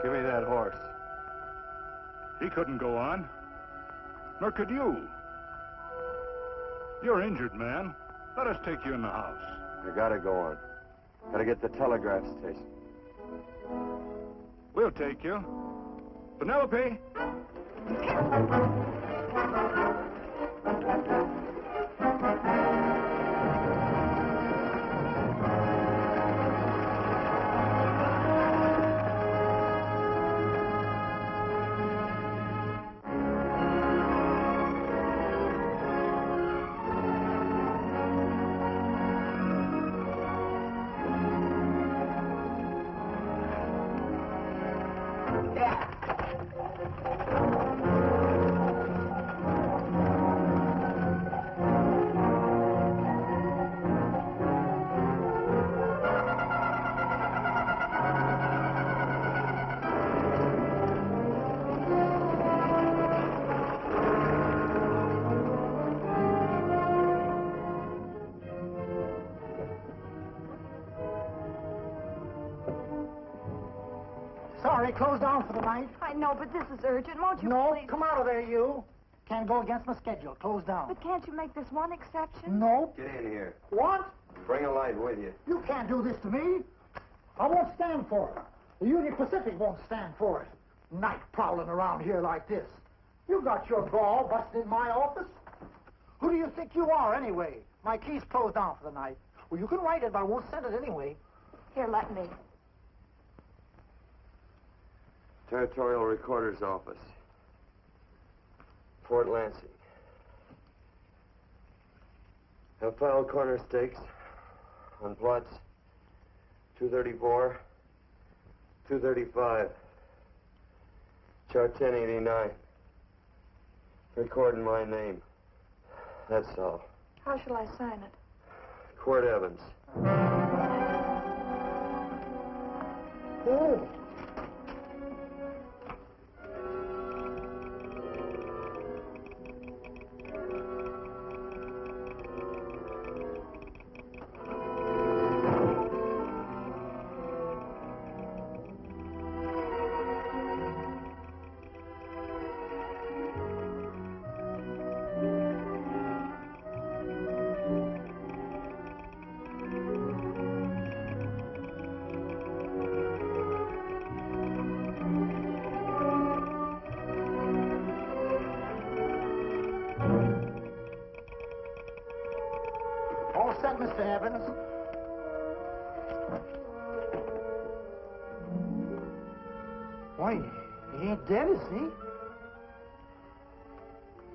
Give me that horse. He couldn't go on. Nor could you. You're injured, man. Let us take you in the house. You gotta go on. Gotta get to the telegraph station. We'll take you. Penelope! Sorry, closed down for the night. I know, but this is urgent. Won't you No, please? come out of there, you. Can't go against my schedule. Closed down. But can't you make this one exception? No. Get in here. What? Bring a light with you. You can't do this to me. I won't stand for it. The Union Pacific won't stand for it. Night prowling around here like this. You got your gall busting in my office. Who do you think you are, anyway? My key's closed down for the night. Well, you can write it, but I won't send it anyway. Here, let me. Territorial Recorder's Office. Fort Lansing. Have filed corner stakes on plots 234, 235, chart 1089. Recording my name. That's all. How shall I sign it? Quirt Evans. Oh. All set, Mr. Evans. Why, he ain't dead, is he?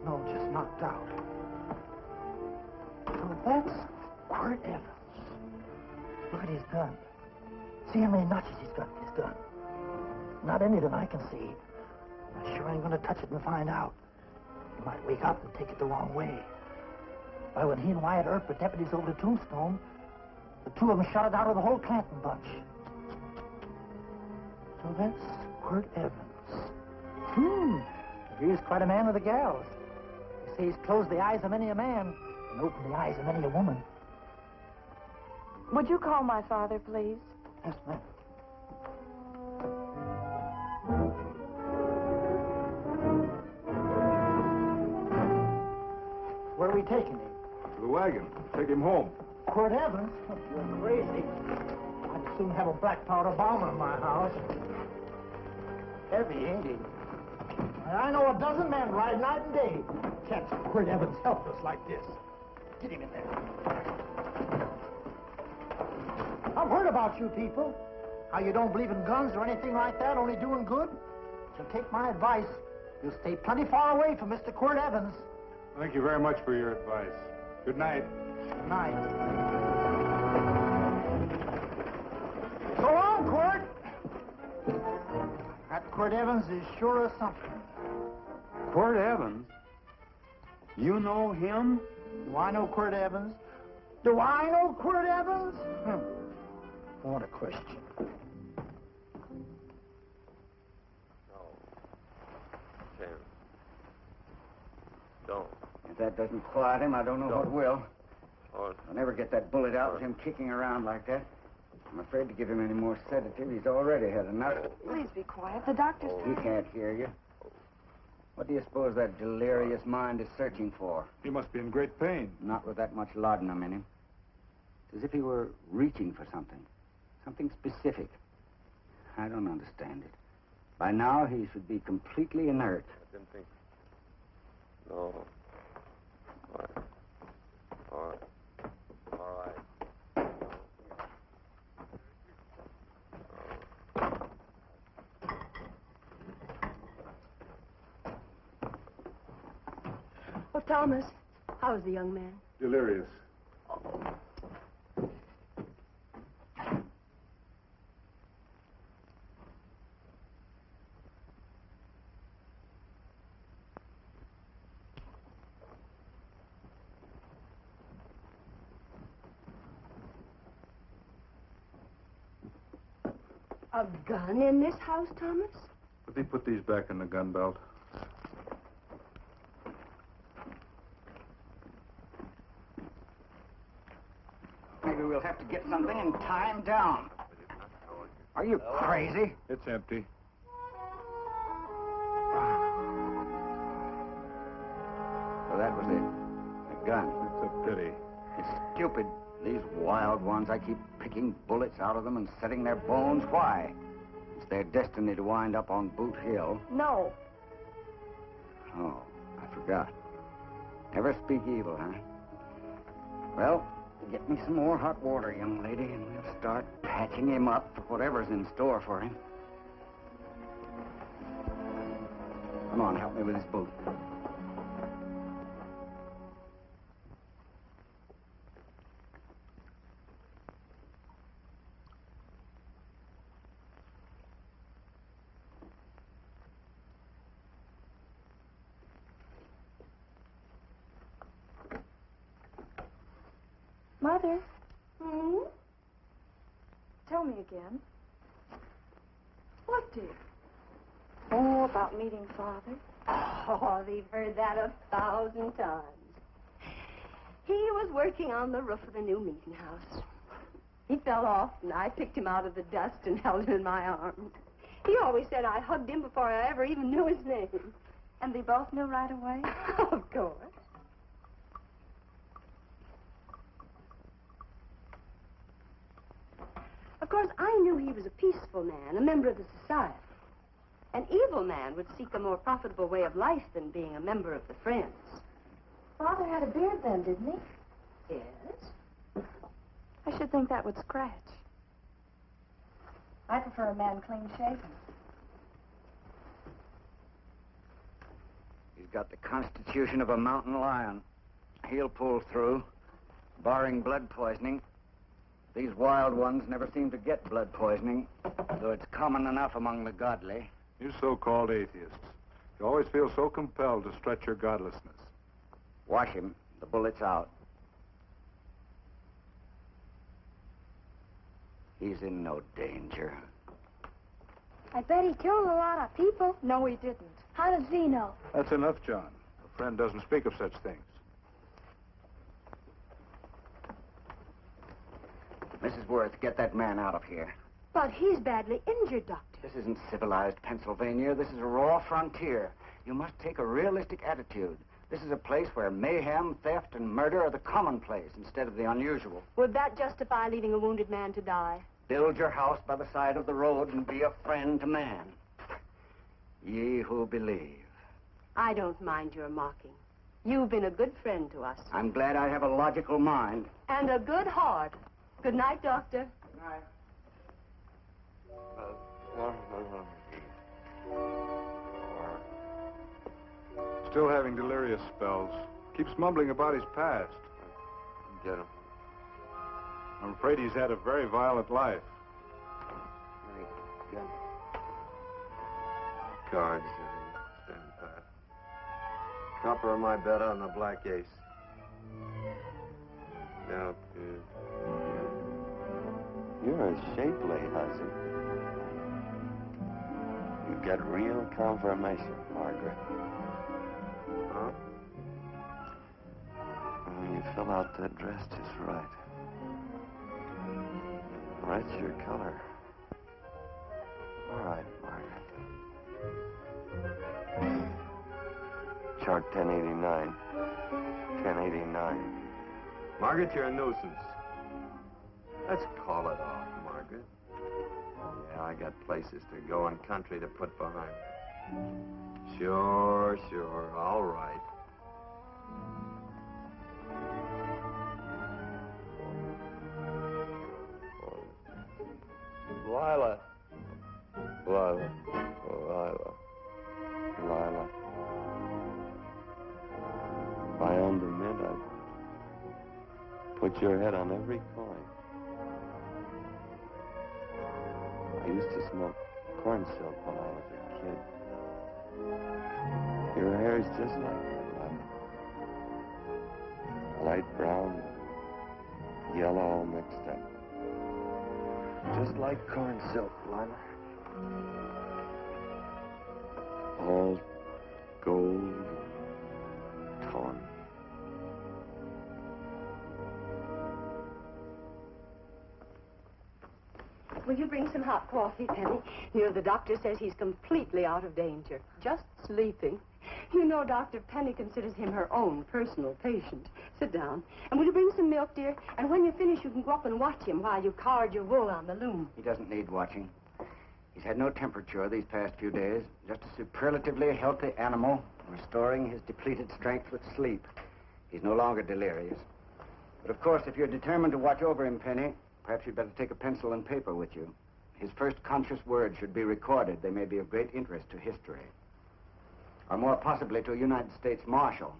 No, just knocked out. So that's Quirt Evans. Look at his gun. See how many notches he's got in his gun. Not any that I can see. I sure ain't gonna touch it and find out. He might wake up and take it the wrong way. Why, when he and Wyatt Earp were deputies over to Tombstone, the two of them shot it out of the whole Clanton bunch. So that's Quirt Evans. He's quite a man with the gals. They say he's closed the eyes of many a man and opened the eyes of many a woman. Would you call my father, please? Yes, ma'am. Where are we taking him? To the wagon. Take him home. Quirt Evans? You're crazy. I'd soon have a black powder bomber in my house. Heavy, ain't he? I know a dozen men ride night and day. Can't Quirt Evans helpless like this. Get him in there. I've heard about you people. How you don't believe in guns or anything like that, only doing good. So take my advice. You'll stay plenty far away from Mr. Quirt Evans. Thank you very much for your advice. Good night. Good night. So long, Quirt. That Quirt Evans is sure of something. Quirt Evans? You know him? Do I know Quirt Evans? Do I know Quirt Evans? What a question. No. Tim. Don't. If that doesn't quiet him, I don't know what will. Oh, I'll never get that bullet out with him kicking around like that. I'm afraid to give him any more sedative. He's already had enough. Please be quiet. The doctor's... He can't hear you. What do you suppose that delirious mind is searching for? He must be in great pain. Not with that much laudanum in him. It's as if he were reaching for something. Something specific. I don't understand it. By now, he should be completely inert. I didn't think... No. All right. All right. All right. Oh, Thomas, how is the young man? Delirious. A gun in this house, Thomas? Let me put these back in the gun belt. Maybe we'll have to get something and tie him down. Are you crazy? It's empty. So that was it. A gun. It's a pity. It's stupid. These wild ones, I keep picking bullets out of them and setting their bones. Why? It's their destiny to wind up on Boot Hill. No. Oh, I forgot. Never speak evil, huh? Well, get me some more hot water, young lady, and we'll start patching him up for whatever's in store for him. Come on, help me with his boot. Mother, Hmm? tell me again. What, dear? Oh, about meeting Father. Oh, they've heard that 1,000 times. He was working on the roof of the new meeting house. He fell off, and I picked him out of the dust and held him in my arms. He always said I hugged him before I ever even knew his name. And they both knew right away? Of course. Of course, I knew he was a peaceful man, a member of the society. An evil man would seek a more profitable way of life than being a member of the Friends. Father had a beard then, didn't he? Yes? I should think that would scratch. I prefer a man clean shaven. He's got the constitution of a mountain lion. He'll pull through, barring blood poisoning. These wild ones never seem to get blood poisoning, though it's common enough among the godly. You so-called atheists. You always feel so compelled to stretch your godlessness. Watch him. The bullet's out. He's in no danger. I bet he killed a lot of people. No, he didn't. How does he know? That's enough, John. A friend doesn't speak of such things. Mrs. Worth, get that man out of here. But he's badly injured, Doctor. This isn't civilized Pennsylvania. This is a raw frontier. You must take a realistic attitude. This is a place where mayhem, theft, and murder are the commonplace instead of the unusual. Would that justify leaving a wounded man to die? Build your house by the side of the road and be a friend to man. Ye who believe. I don't mind your mocking. You've been a good friend to us. I'm glad I have a logical mind. And a good heart. Good night, Doctor. Good night. Still having delirious spells. Keeps mumbling about his past. Get him. I'm afraid he's had a very violent life. Get him. Cards. Stand pat. Copper on my bed on the black ace. Now, you're a shapely hussy. You get real confirmation, Margaret. Huh? You fill out that dress just right. That's your color. All right, Margaret. Chart 1089. 1089. Margaret, you're a nuisance. Let's call it off, Margaret. Yeah, I got places to go and country to put behind me. Sure, sure. All right. Lila. Lila. Lila. Lila. If I owned a mint, I'd put your head on every coin. I used to smoke corn silk when I was a kid. Your hair's just like that, Lila. Light brown, yellow all mixed up. Just like corn silk, Lila. All gold, torn. Will you bring some hot coffee, Penny? You know, the doctor says he's completely out of danger. Just sleeping. You know, Dr. Penny considers him her own personal patient. Sit down. And will you bring some milk, dear? And when you finish, you can go up and watch him while you card your wool on the loom. He doesn't need watching. He's had no temperature these past few days. Just a superlatively healthy animal, restoring his depleted strength with sleep. He's no longer delirious. But of course, if you're determined to watch over him, Penny, perhaps you'd better take a pencil and paper with you. His first conscious words should be recorded. They may be of great interest to history. Or more possibly to a United States Marshal.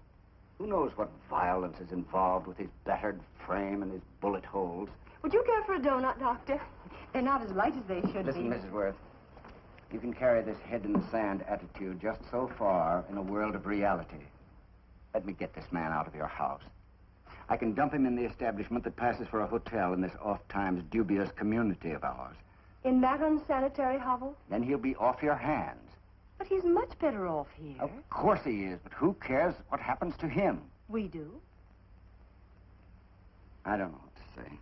Who knows what violence is involved with his battered frame and his bullet holes. Would you care for a donut, Doctor? They're not as light as they should be. Listen, Mrs. Worth. You can carry this head in the sand attitude just so far in a world of reality. Let me get this man out of your house. I can dump him in the establishment that passes for a hotel in this oft-times dubious community of ours. In that unsanitary hovel? Then he'll be off your hands. But he's much better off here. Of course he is, but who cares what happens to him? We do. I don't know what to say.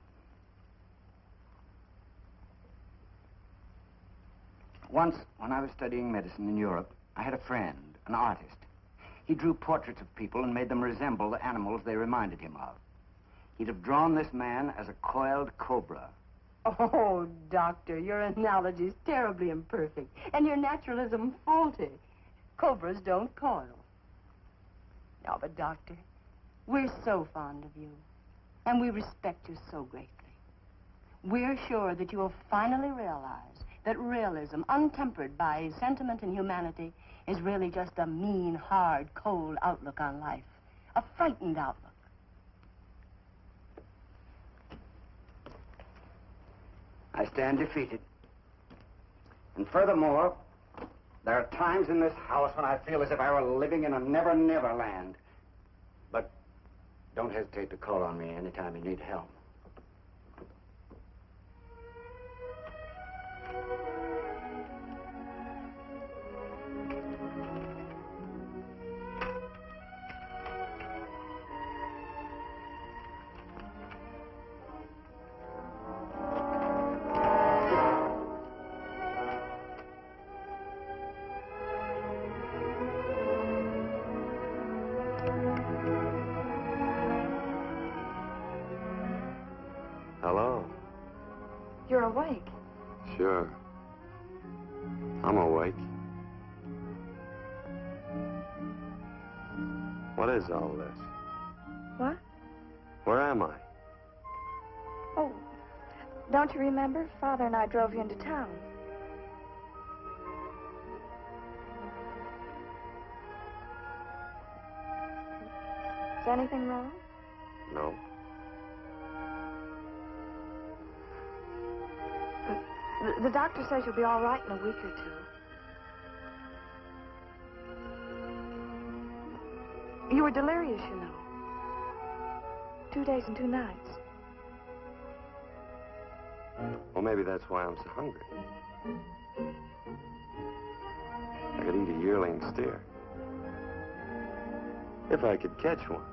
Once, when I was studying medicine in Europe, I had a friend, an artist. He drew portraits of people and made them resemble the animals they reminded him of. He'd have drawn this man as a coiled cobra. Oh, Doctor, your analogy's terribly imperfect, and your naturalism faulty. Cobras don't coil. No, but, Doctor, we're so fond of you, and we respect you so greatly. We're sure that you will finally realize that realism, untempered by sentiment and humanity, is really just a mean, hard, cold outlook on life. A frightened outlook. I stand defeated. And furthermore, there are times in this house when I feel as if I were living in a never-never land. But don't hesitate to call on me anytime you need help. Hello? You're awake. Sure. I'm awake. What is all this? What? Where am I? Oh, don't you remember? Father and I drove you into town. Is anything wrong? No. The doctor says you'll be all right in a week or two. You were delirious, you know. 2 days and 2 nights. Well, maybe that's why I'm so hungry. I could eat a yearling steer. If I could catch one.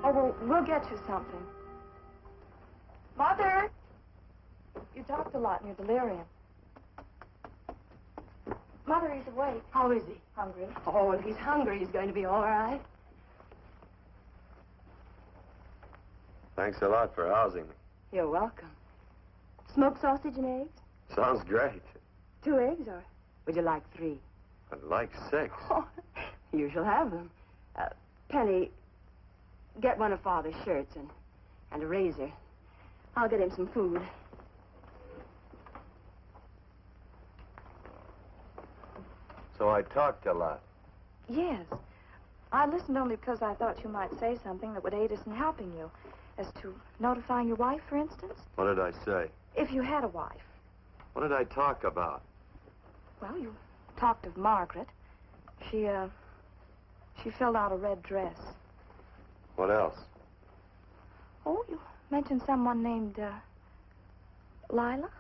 Oh, well, we'll get you something. Mother! You talked a lot in your delirium. Mother, he's awake. How is he? Hungry. Oh, if he's hungry, he's going to be all right. Thanks a lot for housing me. You're welcome. Smoked sausage and eggs? Sounds great. 2 eggs, or would you like 3? I'd like 6. Oh, you shall have them. Penny, get one of Father's shirts and a razor. I'll get him some food. So I talked a lot. Yes. I listened only because I thought you might say something that would aid us in helping you. As to notifying your wife, for instance. What did I say? If you had a wife. What did I talk about? Well, you talked of Margaret. She filled out a red dress. What else? Oh, you mentioned someone named, Lila?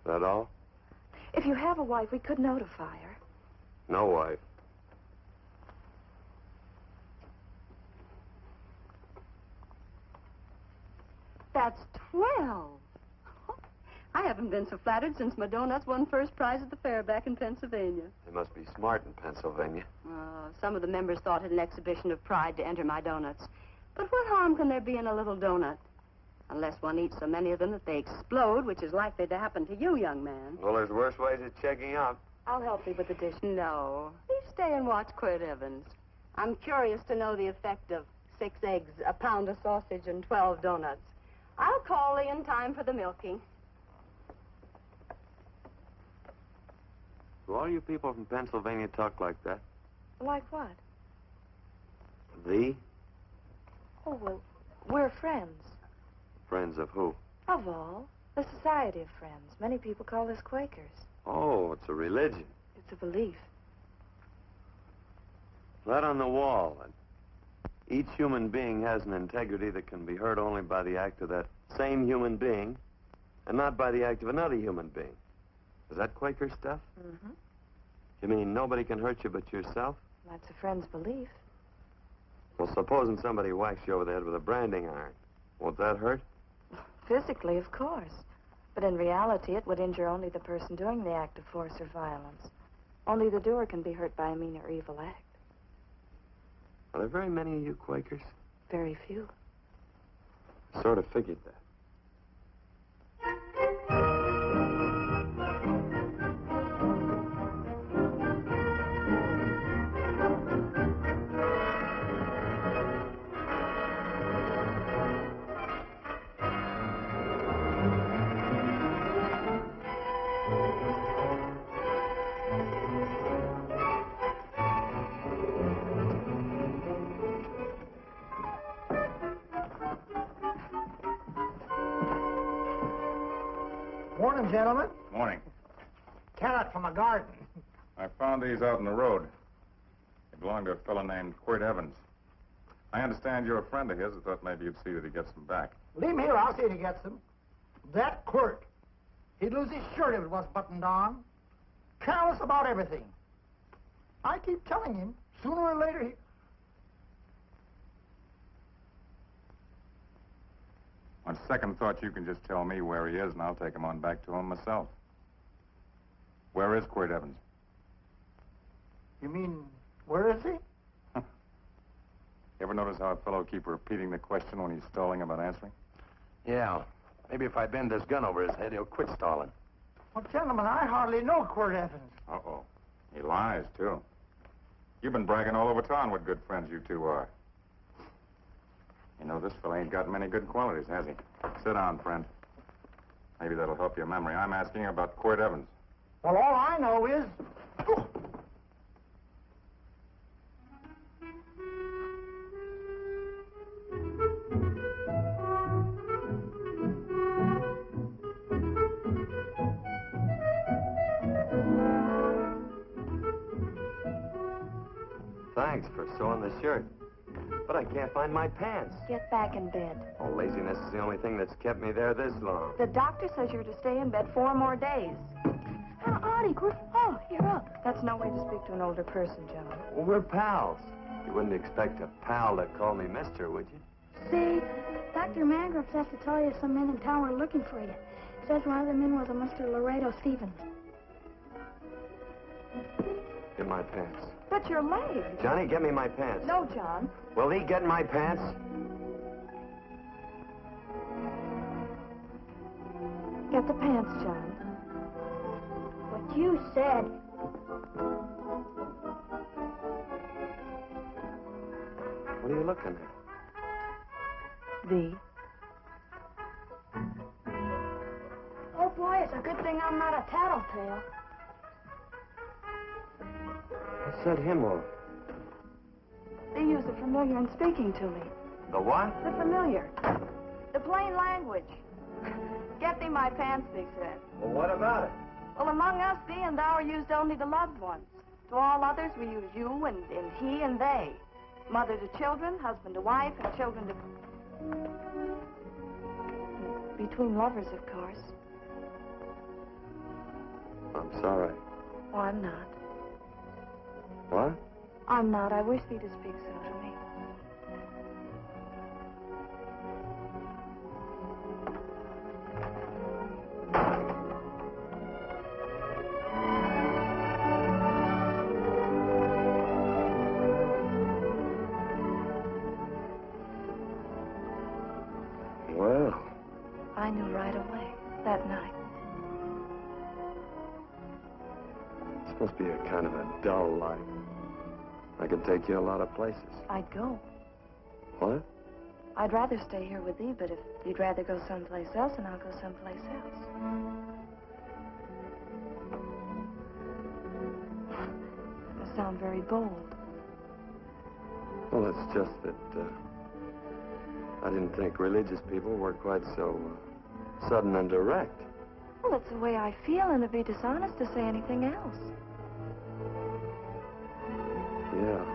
That all? If you have a wife, we could notify her. No wife. That's 12. I haven't been so flattered since my donuts won first prize at the fair back in Pennsylvania. They must be smart in Pennsylvania. Some of the members thought it an exhibition of pride to enter my donuts. But what harm can there be in a little donut? Unless one eats so many of them that they explode, which is likely to happen to you, young man. Well, there's worse ways of checking out. I'll help you with the dish. No. You stay and watch Quirt Evans. I'm curious to know the effect of 6 eggs, a pound of sausage, and 12 donuts. I'll call you in time for the milking. Do all you people from Pennsylvania talk like that? Like what? The? Oh, well, we're friends. Friends of who? Of all. The Society of Friends. Many people call us Quakers. Oh, it's a religion. It's a belief. Right on the wall. Each human being has an integrity that can be hurt only by the act of that same human being, and not by the act of another human being. Is that Quaker stuff? Mm-hmm. You mean nobody can hurt you but yourself? That's a friend's belief. Well, supposing somebody whacks you over the head with a branding iron. Won't that hurt? Physically, of course. But in reality, it would injure only the person doing the act of force or violence. Only the doer can be hurt by a mean or evil act. Are there very many of you Quakers? Very few. I sort of figured that. Morning, gentlemen. Morning. Carrot from a garden. I found these out in the road. They belong to a fellow named Quirt Evans. I understand you're a friend of his. I thought maybe you'd see that he gets them back. Leave him here. I'll see if he gets them. That Quirt. He'd lose his shirt if it was buttoned on. Careless about everything. I keep telling him, sooner or later he... On second thought, you can just tell me where he is, and I'll take him on back to him myself. Where is Quirt Evans? You mean, where is he? You ever notice how a fellow keeps repeating the question when he's stalling about answering? Yeah. Maybe if I bend this gun over his head, he'll quit stalling. Well, gentlemen, I hardly know Quirt Evans. Uh-oh. He lies, too. You've been bragging all over town what good friends you two are. You know, this fellow ain't got many good qualities, has he? Sit down, friend. Maybe that'll help your memory. I'm asking about Quirt Evans. Well, all I know is... Thanks for sewing the shirt. But I can't find my pants. Get back in bed. Oh, laziness is the only thing that's kept me there this long. The doctor says you're to stay in bed 4 more days. Artie, oh, you're up. That's no way to speak to an older person, gentlemen. Well, we're pals. You wouldn't expect a pal to call me mister, would you? See, Dr. Mangrove says to tell you some men in town are looking for you. Says one of the men was a Mr. Laredo Stevens. Get my pants. But your leg. Johnny, get me my pants. No, John. Will he get my pants? Get the pants, John. What you said. What are you looking at? V. Oh, boy, it's a good thing I'm not a tattletale. What's that hymn of? They use the familiar in speaking to me. The what? The familiar. The plain language. Get thee my pants, they said. Well, what about it? Well, among us, thee and thou are used only to loved ones. To all others, we use you and he and they. Mother to children, husband to wife, and children to... Between lovers, of course. I'm sorry. Oh, I'm not. What? I'm not. I wish thee to speak so to me. Well, I knew right away, that night. this must be a kind of a dull life. I could take you a lot of places. I'd go. What? I'd rather stay here with thee, but if you'd rather go someplace else, then I'll go someplace else. You sound very bold. Well, it's just that I didn't think religious people were quite so sudden and direct. Well, it's the way I feel, and it'd be dishonest to say anything else. Yeah.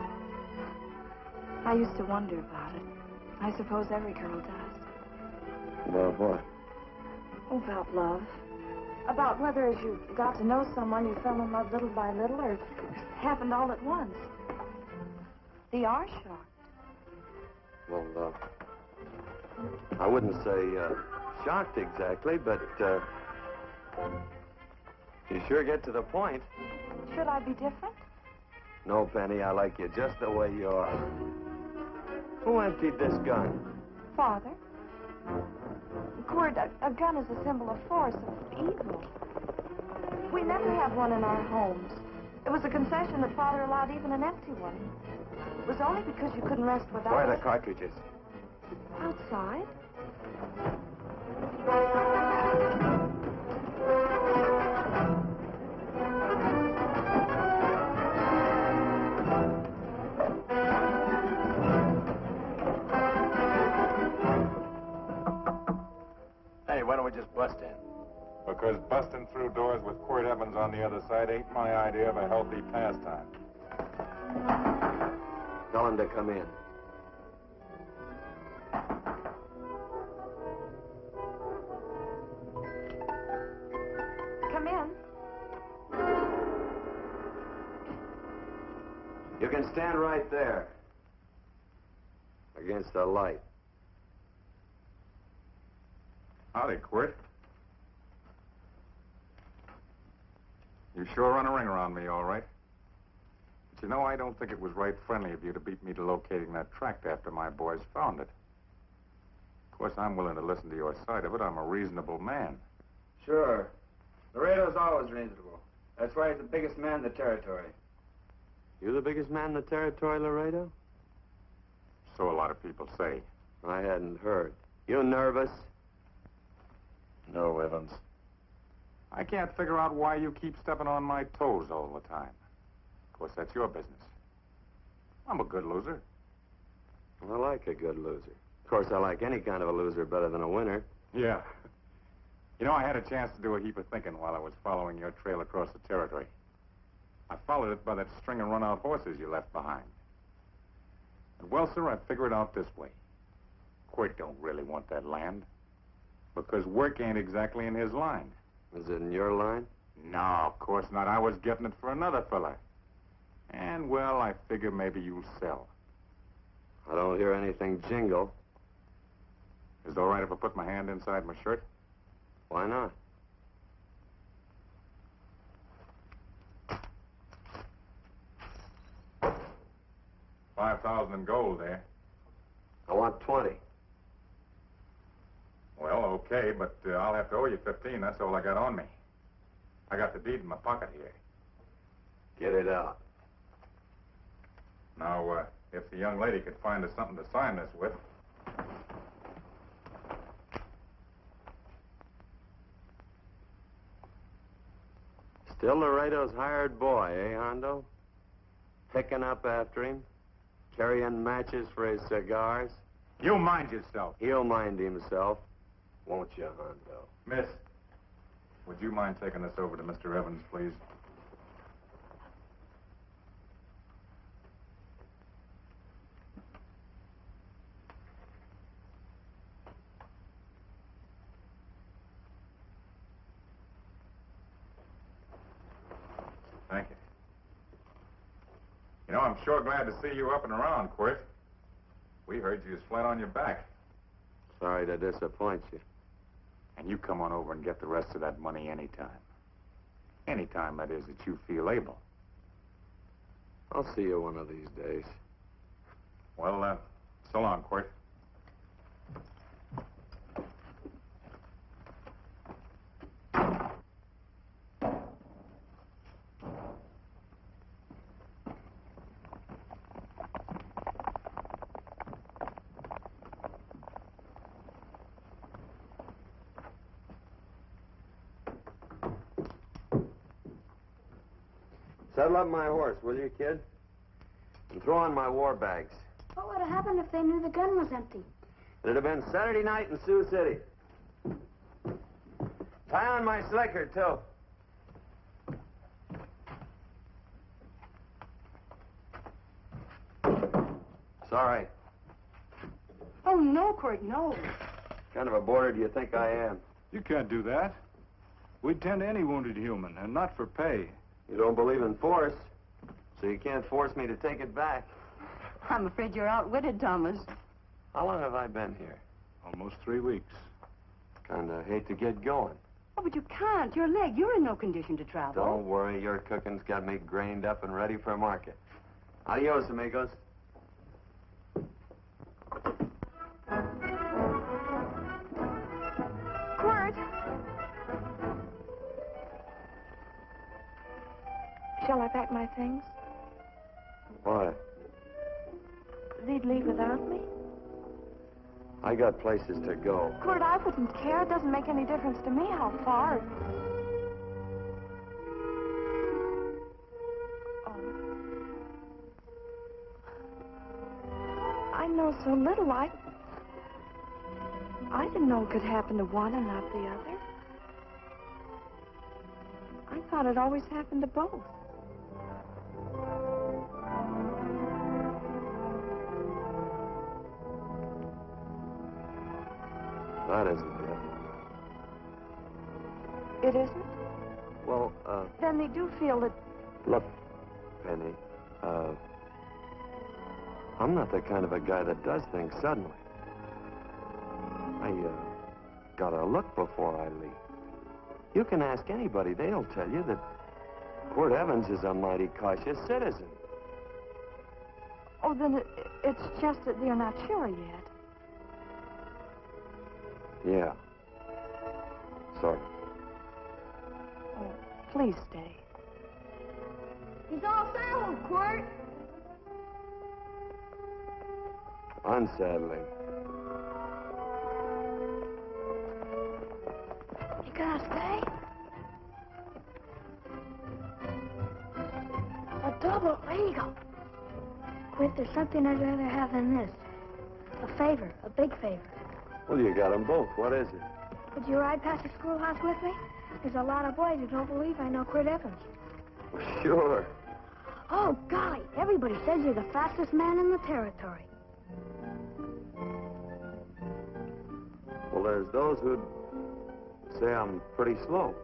I used to wonder about it. I suppose every girl does. About what? Oh, about love. About whether as you got to know someone, you fell in love little by little, or it happened all at once. They are shocked. Well, I wouldn't say shocked exactly, but you sure get to the point. Should I be different? No, Penny, I like you just the way you are. Who emptied this gun? Father? Quirt, a gun is a symbol of force, of evil. We never had one in our homes. It was a concession that Father allowed even an empty one. It was only because you couldn't rest without Where are it. the cartridges? Outside? Hey, why don't we just bust in? Because busting through doors with Quirt Evans on the other side ain't my idea of a healthy pastime. Tell him to come in. Come in. You can stand right there. Against the light. Howdy, Quirt. You sure run a ring around me, all right. But you know, I don't think it was right friendly of you to beat me to locating that tract after my boys found it. Of course, I'm willing to listen to your side of it. I'm a reasonable man. Sure. Laredo's always reasonable. That's why he's the biggest man in the territory. You the biggest man in the territory, Laredo? So a lot of people say. I hadn't heard. You nervous? No, Evans. I can't figure out why you keep stepping on my toes all the time. Of course, that's your business. I'm a good loser. I like a good loser. Of course, I like any kind of a loser better than a winner. Yeah. You know, I had a chance to do a heap of thinking while I was following your trail across the territory. I followed it by that string of run-out horses you left behind. And well, sir, I figured it out this way. Quirt don't really want that land. Because work ain't exactly in his line. Is it in your line? No, of course not. I was getting it for another fella. And, well, I figure maybe you'll sell. I don't hear anything jingle. Is it all right if I put my hand inside my shirt? Why not? $5,000 in gold, eh? I want 20. Well, okay, but I'll have to owe you 15. That's all I got on me. I got the deed in my pocket here. Get it out. Now, if the young lady could find us something to sign this with. Still Laredo's hired boy, eh, Hondo? Picking up after him, carrying matches for his cigars. You mind yourself. He'll mind himself, won't you, Hondo? Miss, would you mind taking this over to Mr. Evans, please? Thank you. You know, I'm sure glad to see you up and around, Quirt. We heard you was flat on your back. Sorry to disappoint you. And you come on over and get the rest of that money anytime. Anytime, that is, that you feel able. I'll see you one of these days. Well, so long, Quirt. Saddle up my horse, will you, kid? And throw on my war bags. What would have happened if they knew the gun was empty? It'd have been Saturday night in Sioux City. Tie on my slicker, too. Sorry. Oh, no, Quirt, no. Kind of a boarder do you think I am? You can't do that. We'd tend to any wounded human, and not for pay. You don't believe in force, so you can't force me to take it back. I'm afraid you're outwitted, Thomas. How long have I been here? Almost 3 weeks. Kind of hate to get going. Oh, but you can't. Your leg. You're in no condition to travel. Don't worry, your cooking's got me grained up and ready for market. Adios, amigos. Quirt! Shall I pack my things? Why? They'd leave without me? I got places to go. Quirt, I wouldn't care. It doesn't make any difference to me how far. Oh. I know so little. I didn't know it could happen to one and not the other. I thought it always happened to both. That isn't it. It isn't? Well, Then they do feel that... look, Penny, I'm not the kind of a guy that does things suddenly. I, gotta look before I leave. You can ask anybody. They'll tell you that Quirt Evans is a mighty cautious citizen. Oh, then it's just that they're not sure yet. Yeah. Sort of. Oh, please stay. He's all saddled, Quirt. Unsaddling. You gonna stay? A double eagle. Quirt, there's something I'd rather have than this. A favor, a big favor. Well, you got them both. What is it? Would you ride past the schoolhouse with me? There's a lot of boys who don't believe I know Quirt Evans. Well, sure. Oh, golly, everybody says you're the fastest man in the territory. Well, there's those who'd say I'm pretty slow.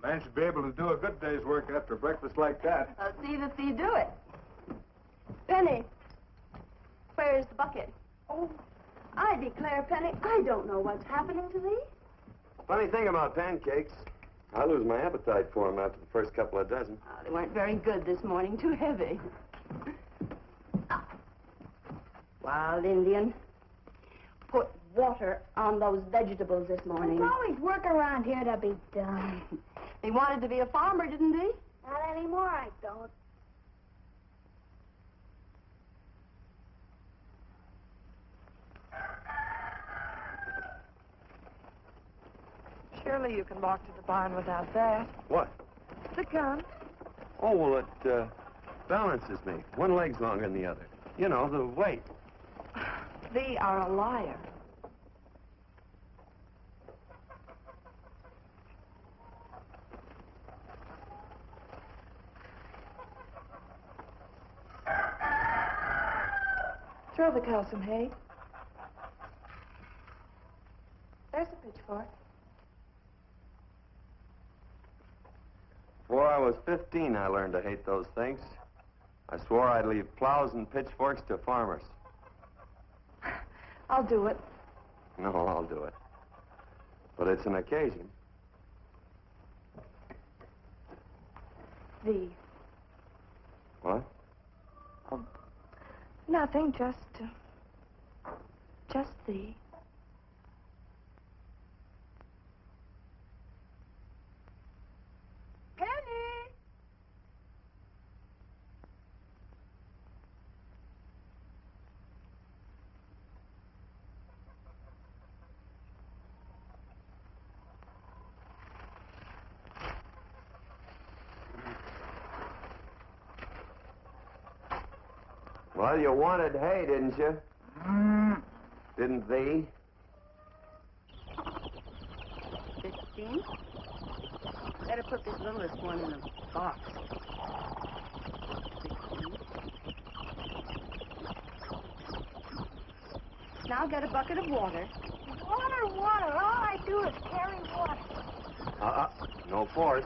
A man should be able to do a good day's work after breakfast like that. I'll see that you do it. Penny, where's the bucket? Oh, I declare, Penny, I don't know what's happening to thee. Funny thing about pancakes, I lose my appetite for them after the first couple of dozen. Oh, they weren't very good this morning, too heavy. Wild Indian, put water on those vegetables this morning. There's always work around here to be done. He wanted to be a farmer, didn't he? Not anymore, I don't. Surely you can walk to the barn without that. What? The gun. Oh, well, it balances me. One leg's longer than the other. You know, the weight. Thee are a liar. Throw the cow some hay. There's a pitchfork. Before I was 15, I learned to hate those things. I swore I'd leave plows and pitchforks to farmers. I'll do it. No, I'll do it. But it's an occasion. Thee. What? Oh, nothing, just thee. Penny! Well, you wanted hay, didn't you? Didn't thee? 15? Better put this littlest one in a box. 16. Now get a bucket of water. Water, water. All I do is carry water. No force.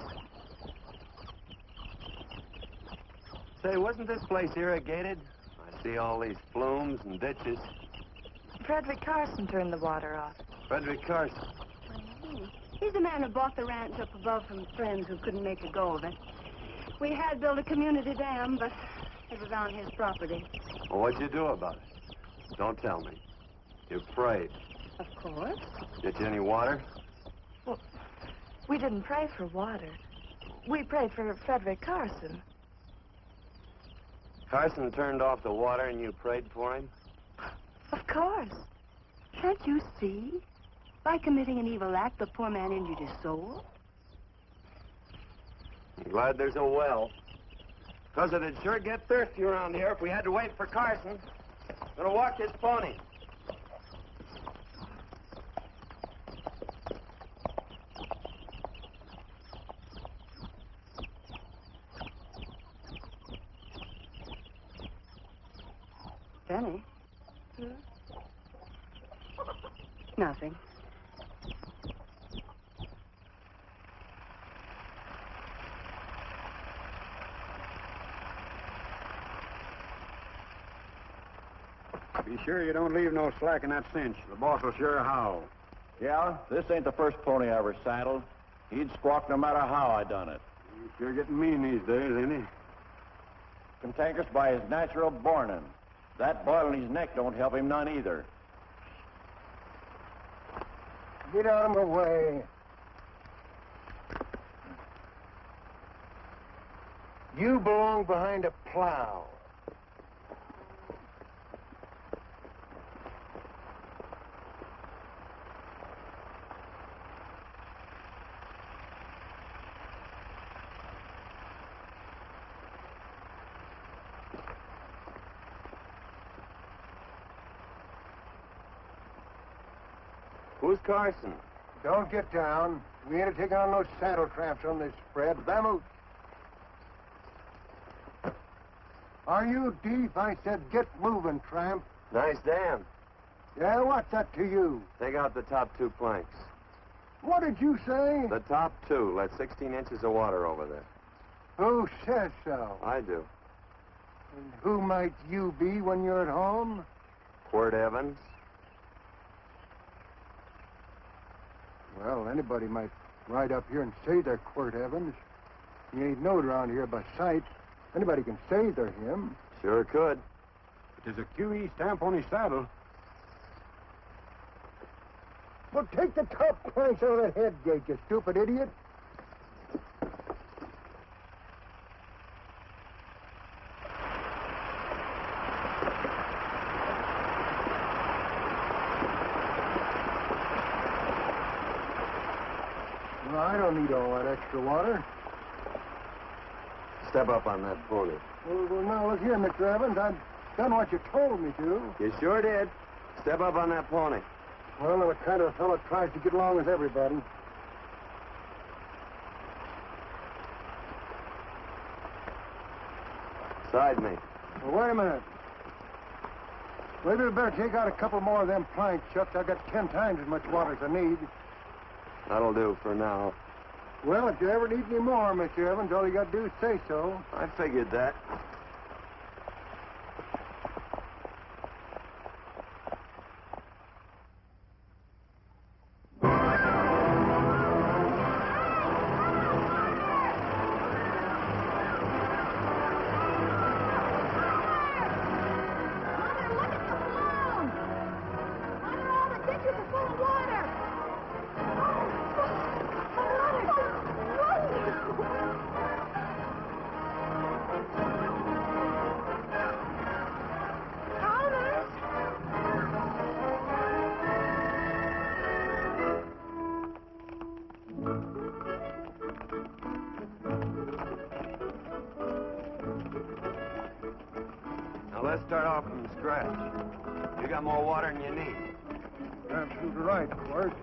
Say, wasn't this place irrigated? I see all these flumes and ditches. Frederick Carson turned the water off. Frederick Carson. He's the man who bought the ranch up above from friends who couldn't make a go of it. We had built a community dam, but it was on his property. Well, what'd you do about it? Don't tell me. You prayed. Of course. Get you any water? Well, we didn't pray for water. We prayed for Frederick Carson. Carson turned off the water and you prayed for him? Of course. Can't you see? By committing an evil act, the poor man injured his soul. I'm glad there's a well. Because it'd sure get thirsty around here if we had to wait for Carson. Gonna walk his pony. Penny? Nothing. Be sure you don't leave no slack in that cinch. The boss will sure howl. Yeah, this ain't the first pony I ever saddled. He'd squawk no matter how I done it. He's sure getting mean these days, ain't he? Cantankerous by his natural bornin'. That boil in his neck don't help him none either. Get out of my way. You belong behind a plow. Who's Carson? Don't get down. We ain't taking on no saddle tramps on this spread. Vamoose. Are you deep? I said get moving, tramp. Nice dam. Yeah, what's that to you? Take out the top 2 planks. What did you say? The top 2. Let 16 inches of water over there. Who says so? I do. And who might you be when you're at home? Quirt Evans? Well, anybody might ride up here and say they're Quirt Evans. He ain't known around here by sight. Anybody can say they're him. Sure could. But there's a QE stamp on his saddle. Well, take the top planks out of that head gate, you stupid idiot. Well, I don't need all that extra water. Step up on that pony. Well, now, look here, Mr. Evans. I've done what you told me to. You sure did. Step up on that pony. Well, I'm the kind of fellow that tries to get along with everybody. Side me. Well, wait a minute. Maybe we better take out a couple more of them planks, Chuck. I've got 10 times as much water as I need. That'll do for now. Well, if you ever need any more, Mr. Evans, all you got to do is say so. I figured that. Let's start off from scratch. You got more water than you need. You're absolutely right, Quirt.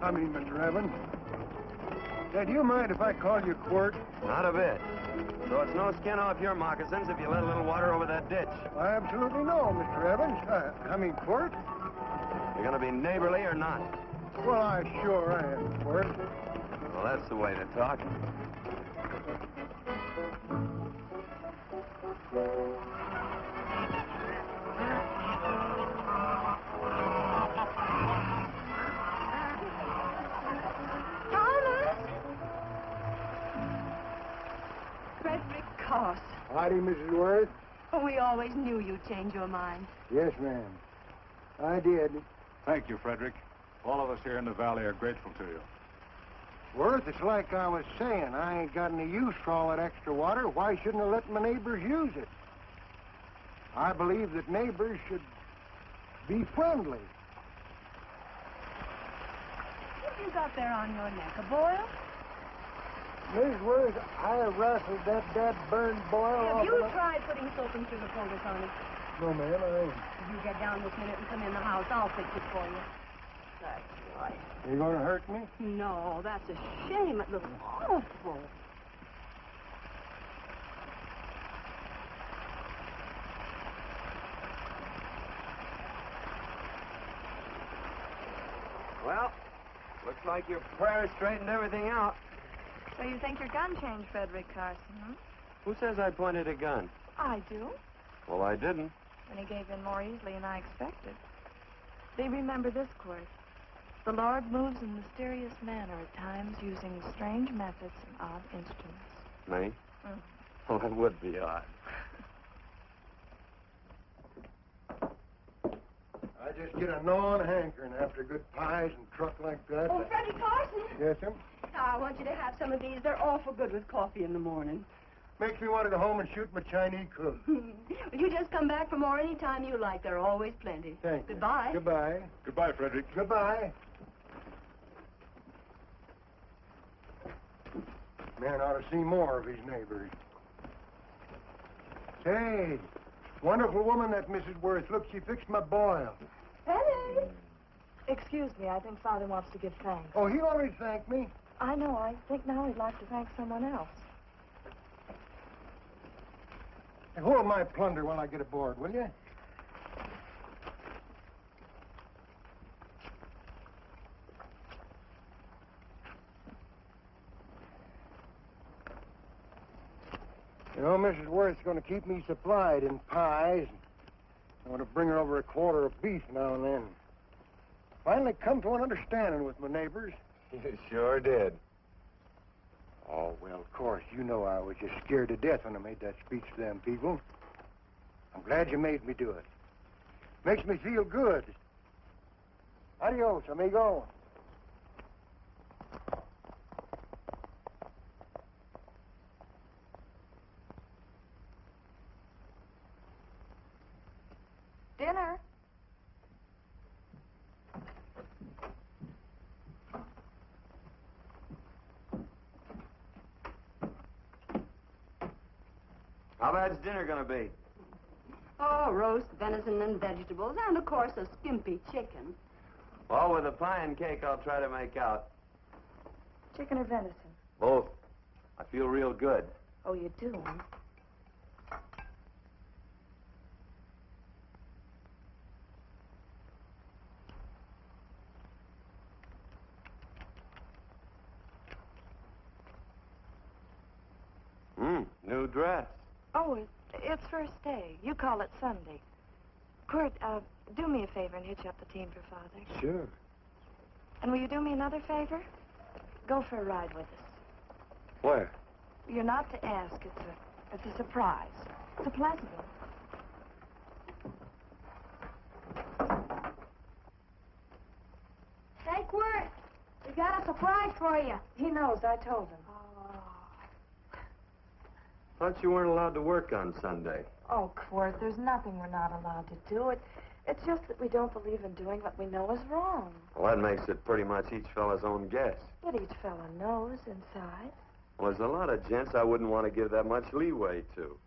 I mean, Mr. Evans. Say, do you mind if I call you Quirt? Not a bit. So it's no skin off your moccasins if you let a little water over that ditch. I absolutely know, Mr. Evans. I mean, Quirt. You're gonna be neighborly or not? Well, I sure am, Quirt. Well, that's the way to talk. Howdy, Mrs. Worth. Oh, we always knew you'd change your mind. Yes, ma'am. I did. Thank you, Frederick. All of us here in the valley are grateful to you. Worth, it's like I was saying. I ain't got any use for all that extra water. Why shouldn't I let my neighbors use it? I believe that neighbors should be friendly. What have you got there on your neck, a boil? Mrs. Worth, I rustled that burned boil off. Have you tried putting soap and sugar poultice on it? No, ma'am, I ain't. If you get down this minute and come in the house, I'll fix it for you. That's right. You gonna hurt me? No, that's a shame. It looks awful. Well, looks like your prayer straightened everything out. So you think your gun changed, Frederick Carson, huh? Who says I pointed a gun? I do. Well, I didn't. And he gave in more easily than I expected. See, remember this, Quirt. The Lord moves in mysterious manner at times, using strange methods and odd instruments. Me? Mm. Well, that would be odd. I just get a gnawing hankering after good pies and truck like that. Oh, Freddie Carson. Yes, ma'am? I want you to have some of these. They're awful good with coffee in the morning. Makes me want to go home and shoot my Chinese cook. Well, you just come back for more any time you like. There are always plenty. Thank you. Goodbye. Goodbye. Goodbye, Frederick. Goodbye. Man ought to see more of his neighbors. Say, wonderful woman, that Mrs. Worth. Look, she fixed my boil. Penny! Excuse me, I think Father wants to give thanks. Oh, he already thanked me. I know. I think now he'd like to thank someone else. Hey, hold my plunder while I get aboard, will you? You know, Mrs. Worth's going to keep me supplied in pies, I want to bring her over a quarter of beef now and then. Finally come to an understanding with my neighbors. You sure did. Oh, well, of course, you know I was just scared to death when I made that speech to them people. I'm glad you made me do it. Makes me feel good. Adios, amigo. Dinner. How bad's dinner gonna be? Oh, roast venison and vegetables, and of course a skimpy chicken. Well, with a pie and cake, I'll try to make out. Chicken or venison? Both. I feel real good. Oh, you do, huh? New dress. Oh, it's first day. You call it Sunday. Kurt, do me a favor and hitch up the team for Father. Sure. And will you do me another favor? Go for a ride with us. Where? You're not to ask. It's a surprise. It's a pleasant one. Say, Quirt, we got a surprise for you. He knows. I told him. Thought you weren't allowed to work on Sunday. Oh, Quirt, there's nothing we're not allowed to do. It's just that we don't believe in doing what we know is wrong. Well, that makes it pretty much each fella's own guess. But each fella knows inside. Well, there's a lot of gents I wouldn't want to give that much leeway to.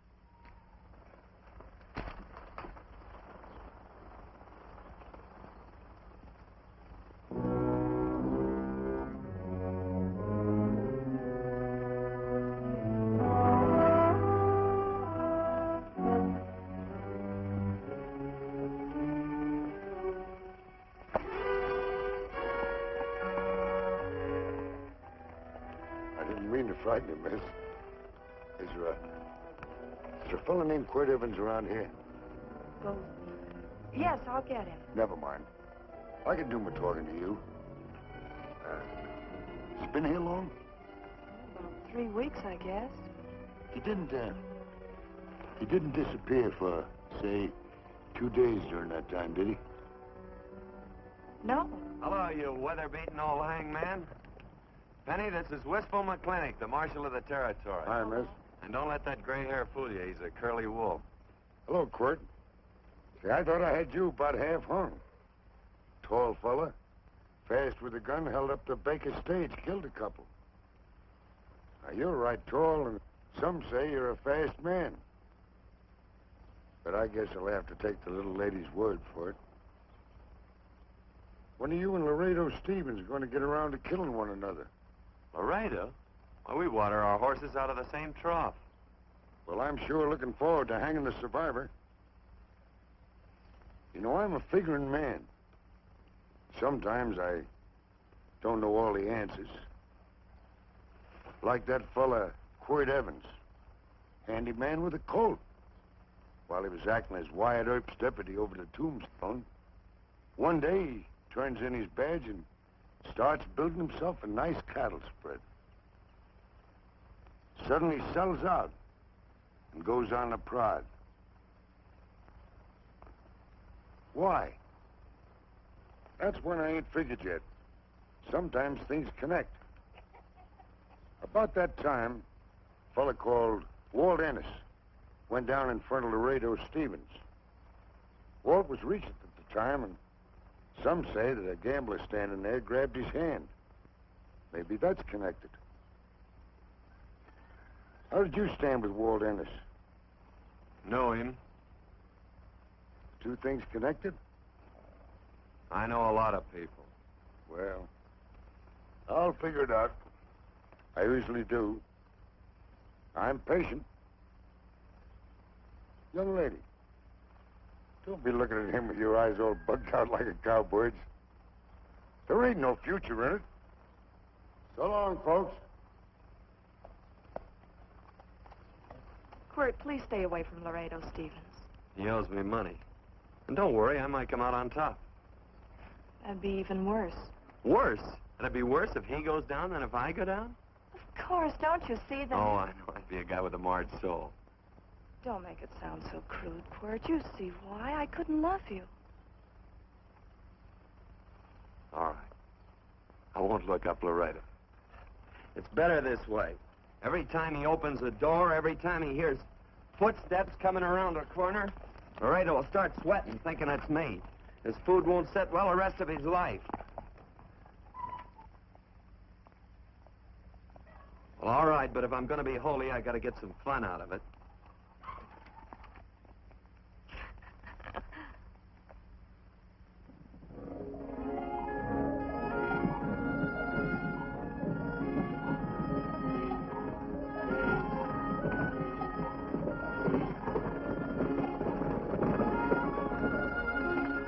Frighten you, miss. Is there a fellow named Quirt Evans around here? Well, yes, I'll get him. Never mind. I can do my talking to you. He's been here long? About 3 weeks, I guess. He didn't disappear for, say, 2 days during that time, did he? No. Hello, you weather-beaten old hangman. Penny, this is Wistful McClintock, the Marshal of the Territory. Hi, miss. And don't let that gray hair fool you. He's a curly wool. Hello, Quirt. See, I thought I had you about half hung. Tall fella, fast with a gun, held up the Baker stage, killed a couple. Now, you're right tall, and some say you're a fast man. But I guess I'll have to take the little lady's word for it. When are you and Laredo Stevens going to get around to killing one another? Laredo? Well, we water our horses out of the same trough. Well, I'm sure looking forward to hanging the survivor. You know, I'm a figuring man. Sometimes I don't know all the answers. Like that fella, Quirt Evans. Handyman with a colt. While he was acting as Wyatt Earp's deputy over the tombstone, one day he turns in his badge and starts building himself a nice cattle spread. Suddenly sells out and goes on the prod. Why? That's one I ain't figured yet. Sometimes things connect. About that time, a fella called Walt Ennis went down in front of Laredo Stevens. Walt was regent at the time, and some say that a gambler standing there grabbed his hand. Maybe that's connected. How did you stand with Walt Ennis? Know him. Two things connected? I know a lot of people. Well, I'll figure it out. I usually do. I'm patient. Young lady, don't be looking at him with your eyes all bugged out like a cowbird's. There ain't no future in it. So long, folks. Quirt, please stay away from Laredo Stevens. He owes me money. And don't worry, I might come out on top. That'd be even worse. Worse? It'd be worse if he goes down than if I go down? Of course, don't you see that? Oh, I know. I'd be a guy with a marred soul. Don't make it sound so crude, Quirt. You see why I couldn't love you. All right. I won't look up Laredo. It's better this way. Every time he opens the door, every time he hears footsteps coming around the corner, Laredo will start sweating, thinking it's me. His food won't sit well the rest of his life. Well, all right, but if I'm going to be holy, I got to get some fun out of it.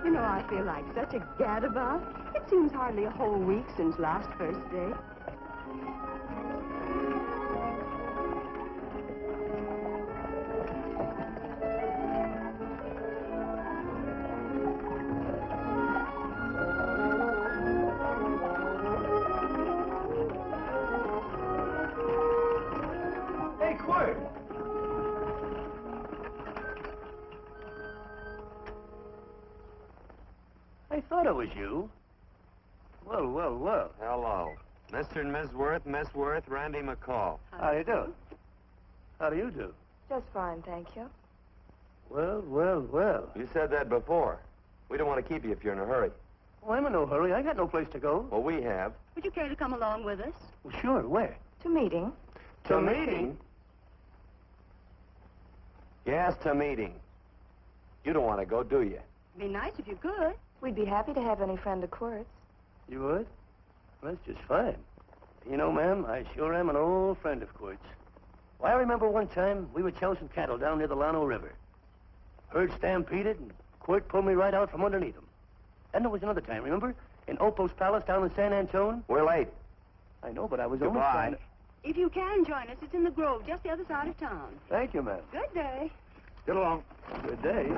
You know, I feel like such a gadabout. It seems hardly a whole week since last first day. Hey, Quirt! I thought it was you. Well, well, well. Hello. Mr. and Miss Worth, Miss Worth, Randy McCall. How you doing? How do you do? Just fine, thank you. Well, well, well. You said that before. We don't want to keep you if you're in a hurry. Oh, I'm in no hurry. I got no place to go. Well, we have. Would you care to come along with us? Well, sure. Where? To meeting. To meeting? Yes, to meeting. You don't want to go, do you? Be nice if you could. We'd be happy to have any friend of Quirt's. You would? Well, that's just fine. You know, ma'am, I sure am an old friend of Quirt's. Well, I remember one time we were chowing cattle down near the Llano River. Herd stampeded, and Quirt pulled me right out from underneath him. And there was another time, remember? In Opo's Palace down in San Antone? We're late. I know, but I was only Goodbye. trying to... If you can join us, it's in the Grove, just the other side of town. Thank you, ma'am. Good day. Get along. Good day.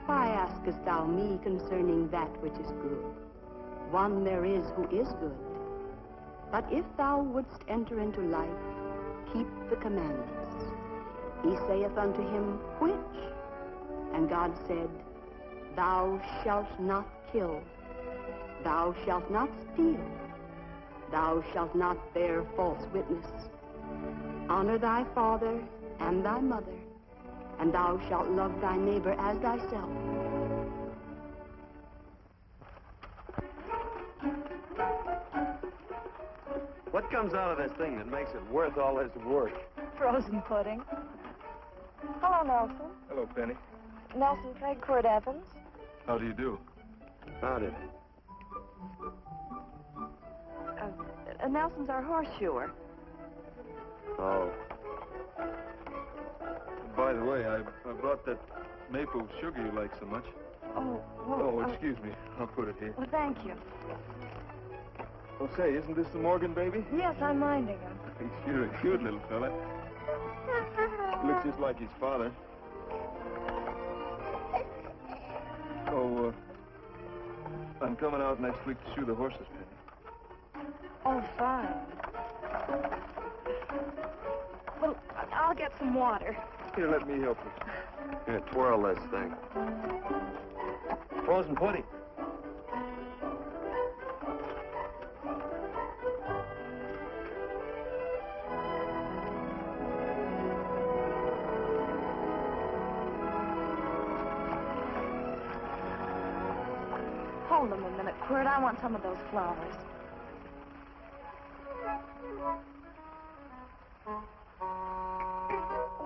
Why askest thou me concerning that which is good? One there is who is good. But if thou wouldst enter into life, keep the commandments. He saith unto him, which? And God said, Thou shalt not kill. Thou shalt not steal. Thou shalt not bear false witness. Honor thy father and thy mother, and thou shalt love thy neighbor as thyself. What comes out of this thing that makes it worth all this work? Frozen pudding. Hello, Nelson. Hello, Penny. Nelson Craig, Quirt Evans. How do you do? Howdy. Nelson's our horseshoer. Oh. By the way, I brought that maple sugar you like so much. Oh, well, Oh, excuse me. I'll put it here. Well, thank you. Oh, say, isn't this the Morgan baby? Yes, I'm minding him. He's sure a cute little fella. Looks just like his father. Oh, I'm coming out next week to shoe the horses, Penny. Oh, fine. Well, I'll get some water. Here, let me help you. Here, twirl this thing. Frozen pudding. Hold them a minute, Quirt. I want some of those flowers.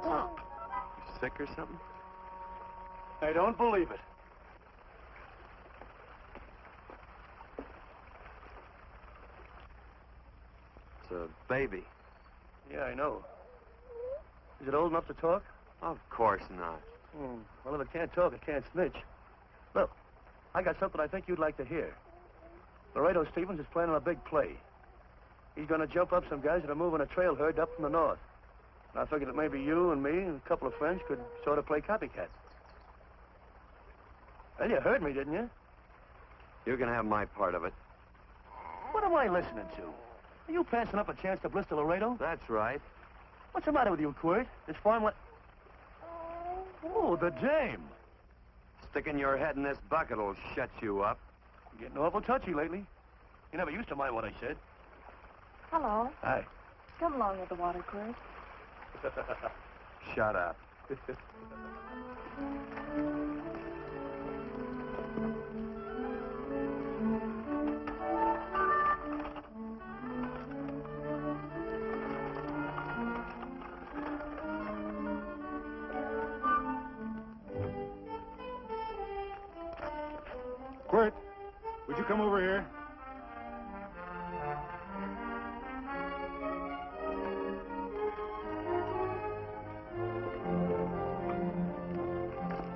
You sick or something? I don't believe it. It's a baby. Yeah, I know. Is it old enough to talk? Of course not. Well, if it can't talk, it can't snitch. Look, I got something I think you'd like to hear. Laredo Stevens is planning a big play. He's going to jump up some guys that are moving a trail herd up from the north. And I figured that maybe you and me and a couple of friends could sort of play copycat. Well, you heard me, didn't you? You can have my part of it. What am I listening to? Are you passing up a chance to blister Laredo? That's right. What's the matter with you, Quirt? This farm Oh, the dame. Sticking your head in this bucket will shut you up. You're getting awful touchy lately. You never used to mind what I said. Hello. Hi. Come along with the water, Quirt. Shut up. Quirt, would you come over here?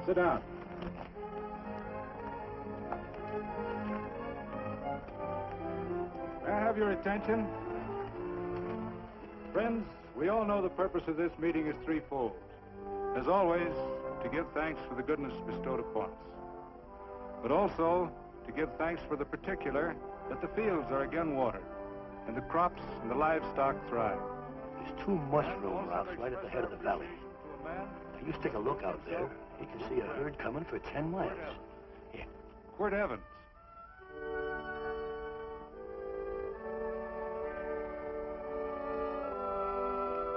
Sit down. May I have your attention? Friends, we all know the purpose of this meeting is threefold. As always, to give thanks for the goodness bestowed upon us, but also to give thanks for the particular that the fields are again watered, and the crops and the livestock thrive. There's two mushroom routes right at the head of the valley. If you stick a look out there, you can see a herd coming for 10 miles. Here. Quirt Evans.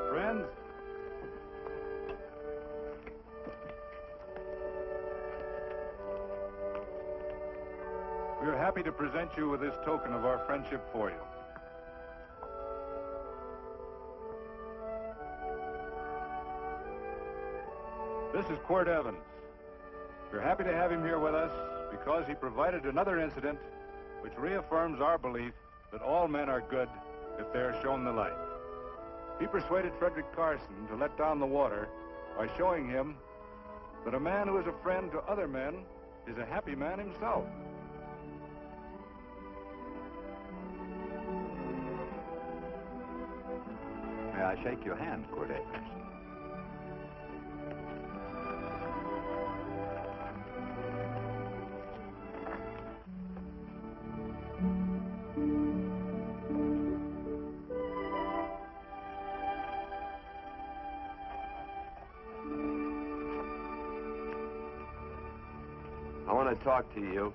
Friends, we are happy to present you with this token of our friendship for you. This is Quirt Evans. We're happy to have him here with us because he provided another incident which reaffirms our belief that all men are good if they are shown the light. He persuaded Frederick Carson to let down the water by showing him that a man who is a friend to other men is a happy man himself. May I shake your hand, Quirt Evans? I want to talk to you.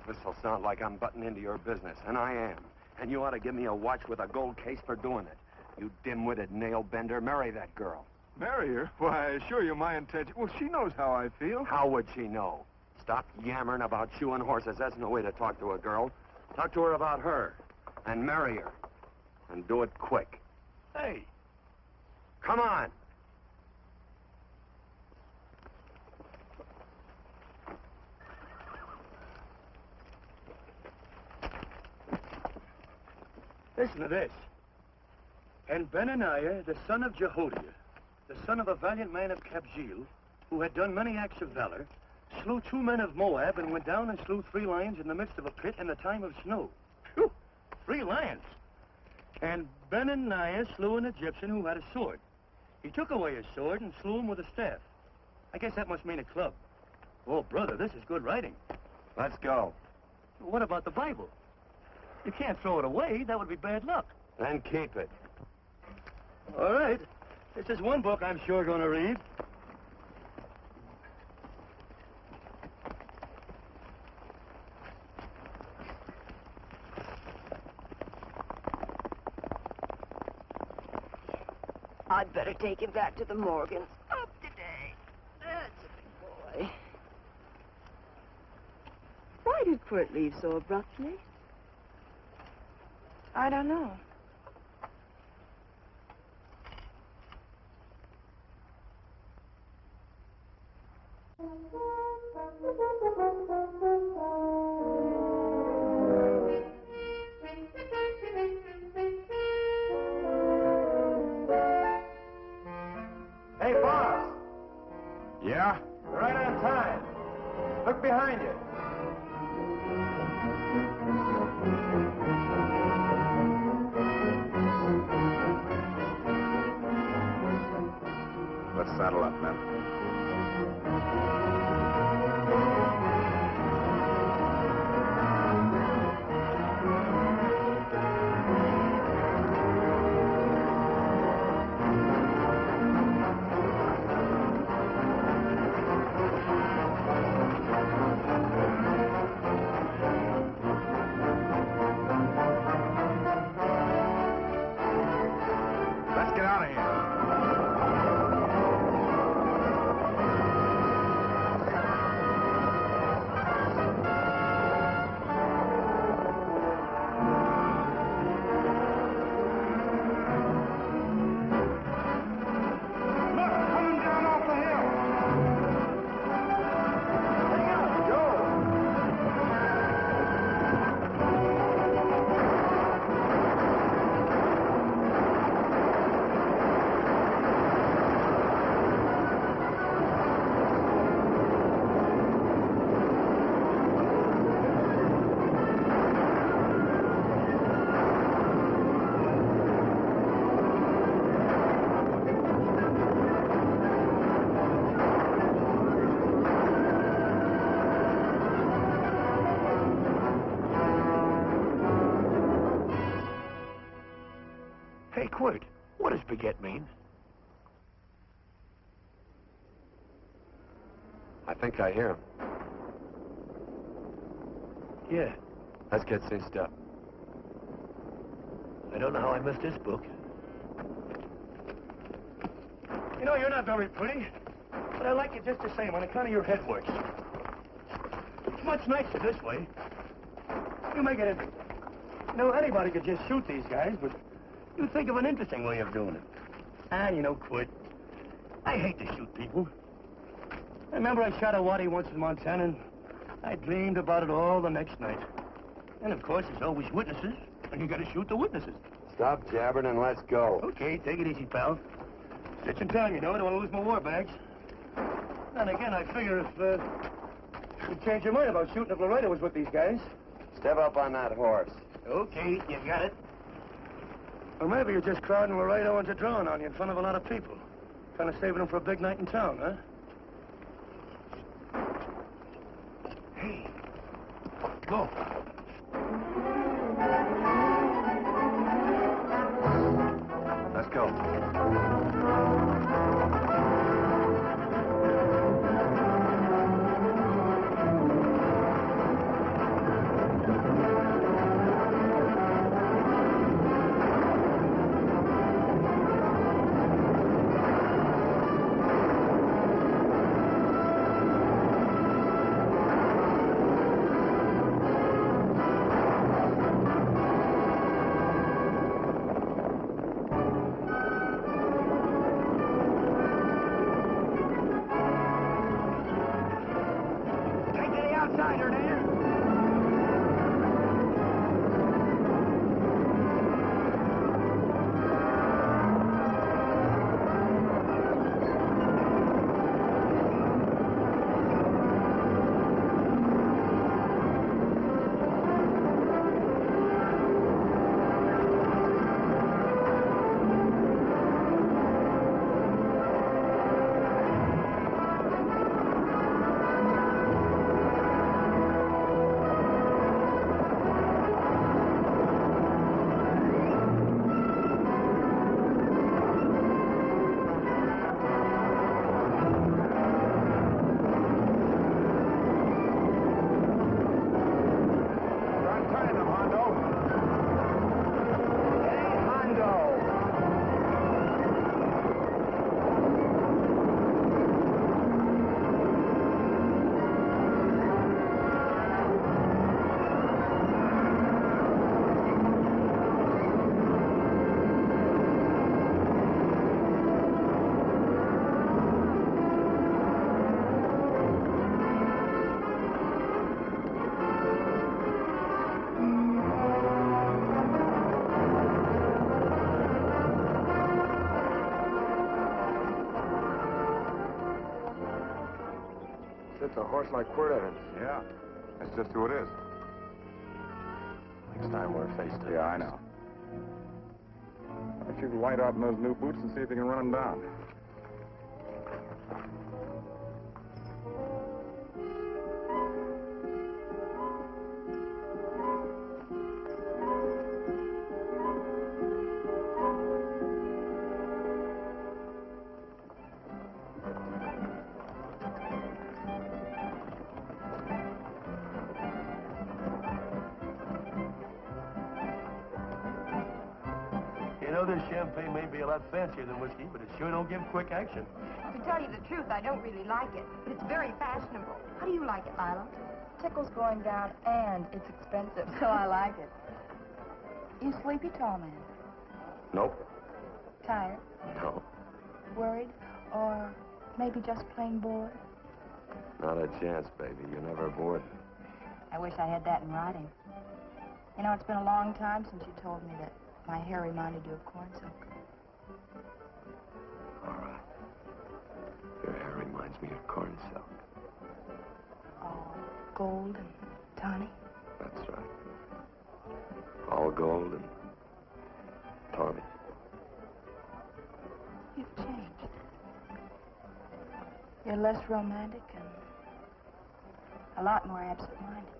This'll sound like I'm butting into your business, and I am. And you ought to give me a watch with a gold case for doing it. You dim-witted nail-bender, marry that girl. Marry her? Why, I assure you my intention... Well, she knows how I feel. How would she know? Stop yammering about shoeing horses. That's no way to talk to a girl. Talk to her about her, and marry her. And do it quick. Hey. Come on. Listen to this. And Benaniah, the son of Jehoiada, the son of a valiant man of Kabzeel, who had done many acts of valor, slew 2 men of Moab and went down and slew 3 lions in the midst of a pit in the time of snow. Phew! 3 lions. And Benaniah slew an Egyptian who had a sword. He took away his sword and slew him with a staff. I guess that must mean a club. Oh, brother, this is good writing. Let's go. What about the Bible? You can't throw it away. That would be bad luck. Then keep it. All right. This is one book I'm sure going to read. I'd better take him back to the Morgans. Up today. That's a big boy. Why did Quirt leave so abruptly? I don't know. Hey, boss. Yeah? You're right on time. behind you. Let's saddle up, men. Let's get out of here. Hey, Quirt, what does baguette mean? I think I hear him. Yeah, Let's get cinched up. I don't know how I missed this book. You know, you're not very pretty, but I like you just the same on account of your head works. It's much nicer this way. You make it interesting. You know, anybody could just shoot these guys, but you think of an interesting way of doing it. And, you know, Quirt, I hate to shoot people. I remember I shot a waddy once in Montana, and I dreamed about it all the next night. And, of course, there's always witnesses, and you gotta shoot the witnesses. Stop jabbering and let's go. Okay, take it easy, pal. Stitch in time, you know. I don't want to lose my war bags. And again, I figure if you'd change your mind about shooting if Laredo was with these guys. Step up on that horse. Okay, you got it. Or maybe you're just crowding Laredo into drawing on you in front of a lot of people. Kind of saving them for a big night in town, huh? Hey, go. Let's go. It's a horse like Quirt Evans. Yeah, that's just who it is. Next time we're face to face. Yeah, I know. Why don't you light out in those new boots and see if you can run him down? You know, this champagne may be a lot fancier than whiskey, but it sure don't give quick action. To tell you the truth, I don't really like it, but it's very fashionable. How do you like it, Lila? Tickle's going down, and it's expensive, so I like it. You sleepy, tall man? Nope. Tired? No. Worried? Or maybe just plain bored? Not a chance, baby. You're never bored. I wish I had that in writing. You know, it's been a long time since you told me that my hair reminded you of corn silk. All right. Your hair reminds me of corn silk. All gold and tawny? That's right. All gold and tawny. You've changed. You're less romantic and a lot more absent-minded.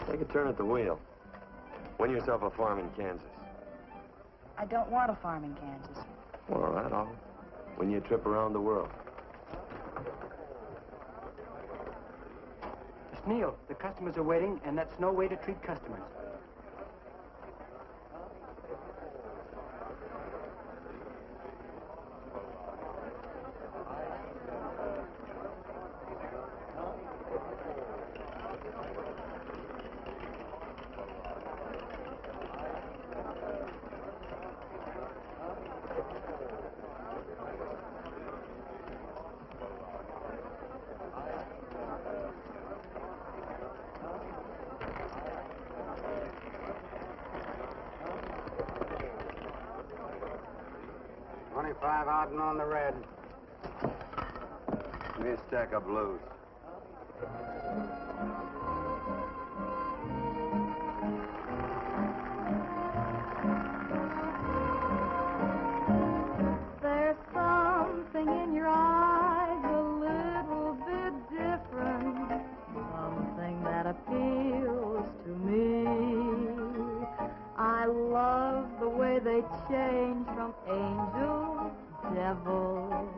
Take a turn at the wheel. Win yourself a farm in Kansas. I don't want a farm in Kansas. Well, that all. Win you a trip around the world. Miss Neal, the customers are waiting, and that's no way to treat customers. Odd and on the red. Give me a stack of blues. There's something in your eyes a little bit different, something that appeals to me. I love the way they change from angel to devil,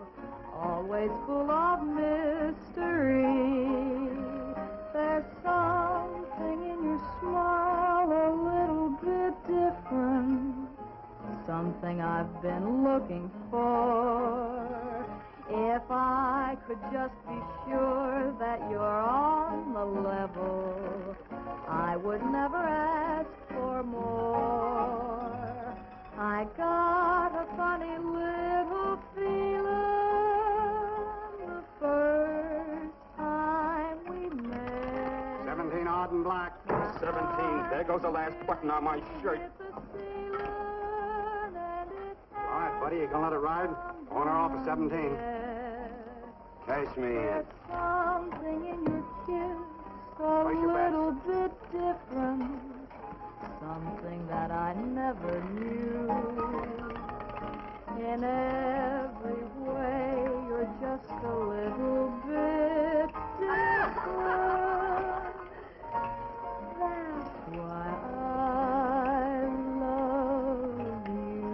always full of mystery. There's something in your smile a little bit different, something I've been looking for. If I could just be sure that you're on the level, I would never ask for more. I got a funny little feeling the first time we met. 17 odd and black. 17. There goes the last button on my shirt. All right, buddy, you gonna let it ride? I want her off at 17. Cash me in. There's something in your kiss a little bit different, something that I never knew. In every way, you're just a little bit different. That's why I love you.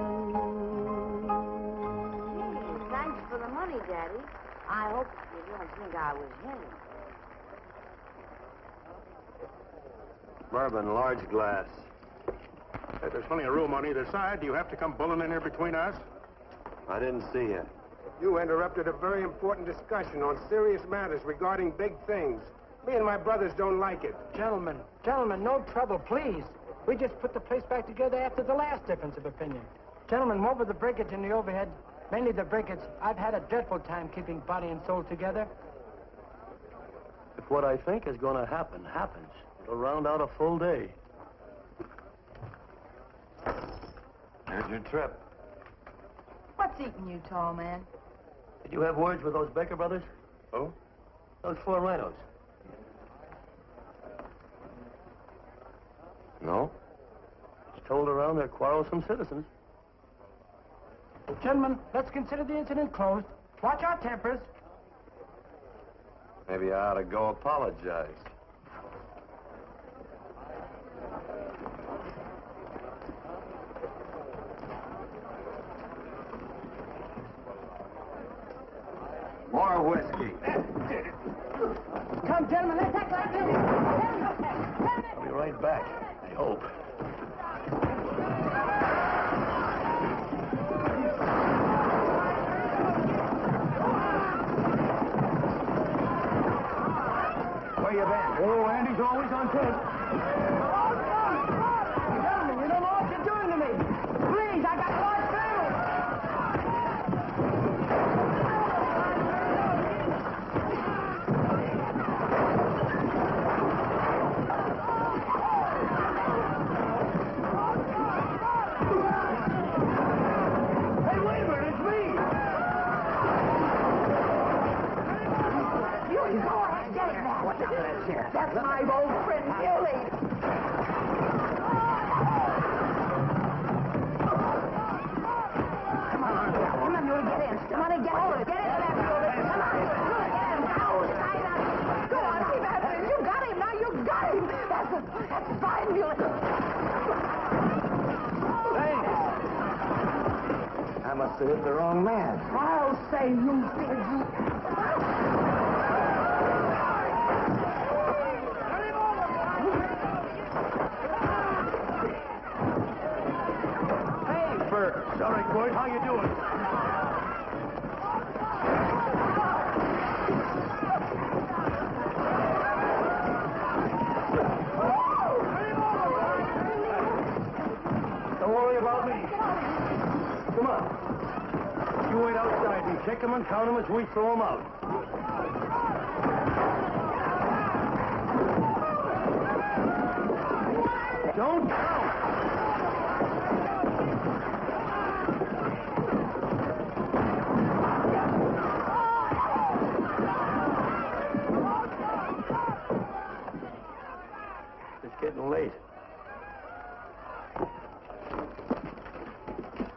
Hey, thanks for the money, Daddy. I hope you don't think I was him. Bourbon, large glass. Hey, there's plenty of room on either side. Do you have to come bulling in here between us? I didn't see you. You interrupted a very important discussion on serious matters regarding big things. Me and my brothers don't like it. Gentlemen, no trouble, please. We just put the place back together after the last difference of opinion. Gentlemen, what with the breakage and the overhead, mainly the breakage, I've had a dreadful time keeping body and soul together. If what I think is going to happen happens, it'll round out a full day. Here's your trip. What's eating you, tall man? Did you have words with those Baker brothers? Oh? Those 4 rhinos. No? It's told around they're quarrelsome citizens. Gentlemen, let's consider the incident closed. Watch our tempers. Maybe I ought to go apologize. More whiskey. Come, gentlemen, let's act like this. I'll be right back, I hope. Where you been? Oh, Andy's always on tape. Gentlemen, you don't know what you're doing to me. Please, I got large family. Hey, wait a minute, it's me! You go ahead, get it now. What's up with that chair? That's my old friend, Muley. Come on, Muley, get in. Come on and get over it. Get into that, Muley. Come on, Muley, get in. Now, tight up. Go on, keep after him. You got him now. You got him. That's fine, Muley. Thanks. I must have hit the wrong man. I'll say you did. Hey, Bert. Sorry, Court. How you doing? Don't worry about me. Come on. You wait outside and check them and count them as we throw them out. Don't count. It's getting late.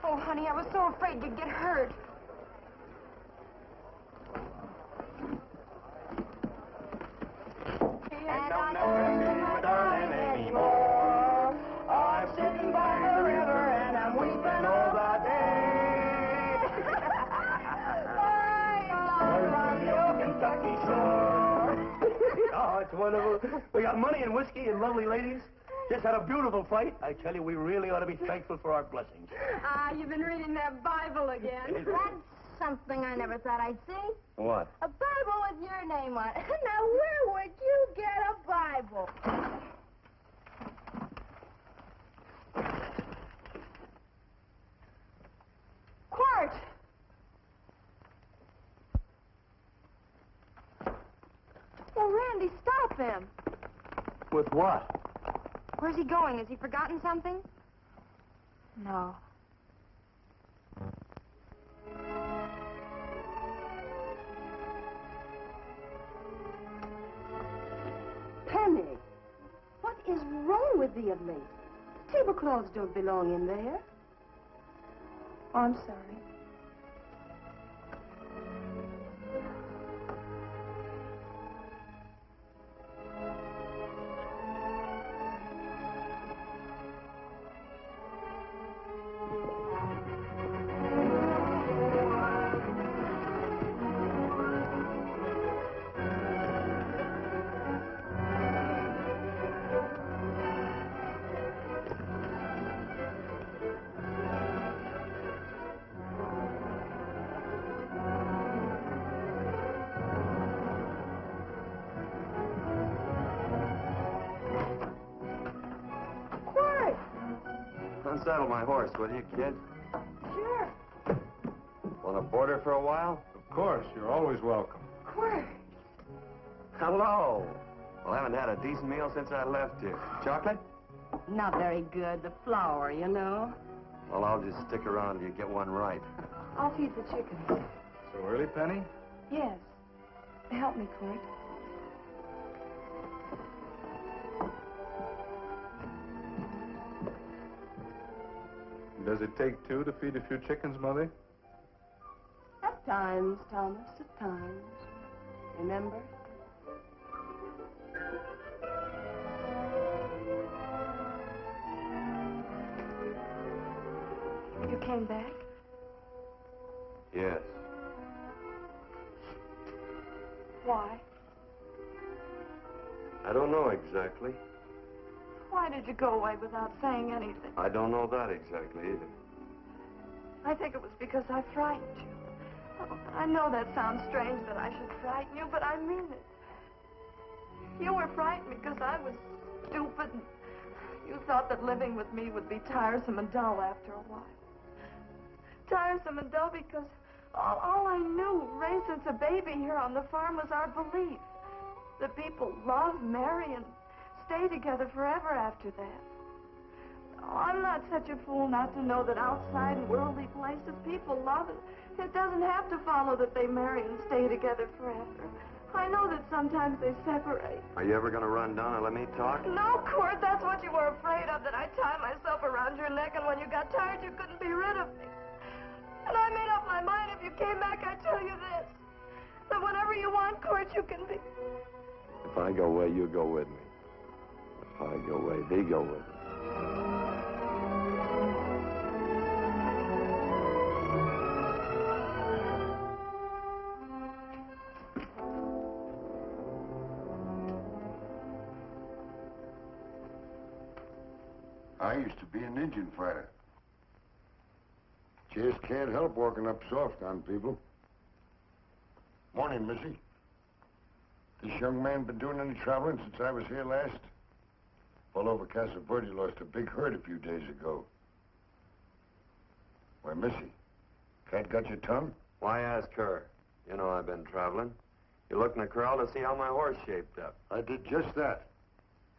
Oh, honey, I was so afraid you'd get hurt. And I'll never be my darling anymore. I'm sitting by the river and I'm weeping all the day. From your Kentucky shore. Oh, it's wonderful. We got money and whiskey and lovely ladies. Just had a beautiful fight. I tell you, we really ought to be thankful for our blessings. Ah, you've been reading that Bible again. That's something I never thought I'd see. What? A Bible with your name on it. Now, where would you get a Bible? Quart! Well, Randy, stop him. With what? Where's he going? Has he forgotten something? No. Penny, what is wrong with thee of late? Tablecloths don't belong in there. Oh, I'm sorry. Unsaddle my horse, will you, kid? Sure. Want to board her for a while? Of course, you're always welcome. Quart. Hello. Well, I haven't had a decent meal since I left here. Chocolate? Not very good. The flour, you know. Well, I'll just stick around till you get one right. I'll feed the chickens. So early, Penny? Yes. Help me, Quart. Does it take two to feed a few chickens, Mother? At times, Thomas, at times. Remember? You came back? Yes. Why? I don't know exactly. Why did you go away without saying anything? I don't know that exactly either. I think it was because I frightened you. Oh, I know that sounds strange that I should frighten you, but I mean it. You were frightened because I was stupid. And you thought that living with me would be tiresome and dull after a while. Tiresome and dull because all I knew, raised since a baby here on the farm, was our belief that people love, marry, and stay together forever after that. Oh, I'm not such a fool not to know that outside in worldly places people love it. It doesn't have to follow that they marry and stay together forever. I know that sometimes they separate. Are you ever going to run down and let me talk? No, Court, that's what you were afraid of, that I'd tie myself around your neck, and when you got tired, you couldn't be rid of me. And I made up my mind if you came back, I'd tell you this, that whenever you want, Court, you can be. If I go away, you go with me. If I go away, they go with me. I used to be an Indian fighter. Just can't help walking up soft on people. Morning, Missy. This young man been doing any traveling since I was here last? All over Casa Verde lost a big herd a few days ago. Why, Missy, cat got your tongue? Why ask her? You know I've been traveling. You looked in the corral to see how my horse shaped up. I did just that.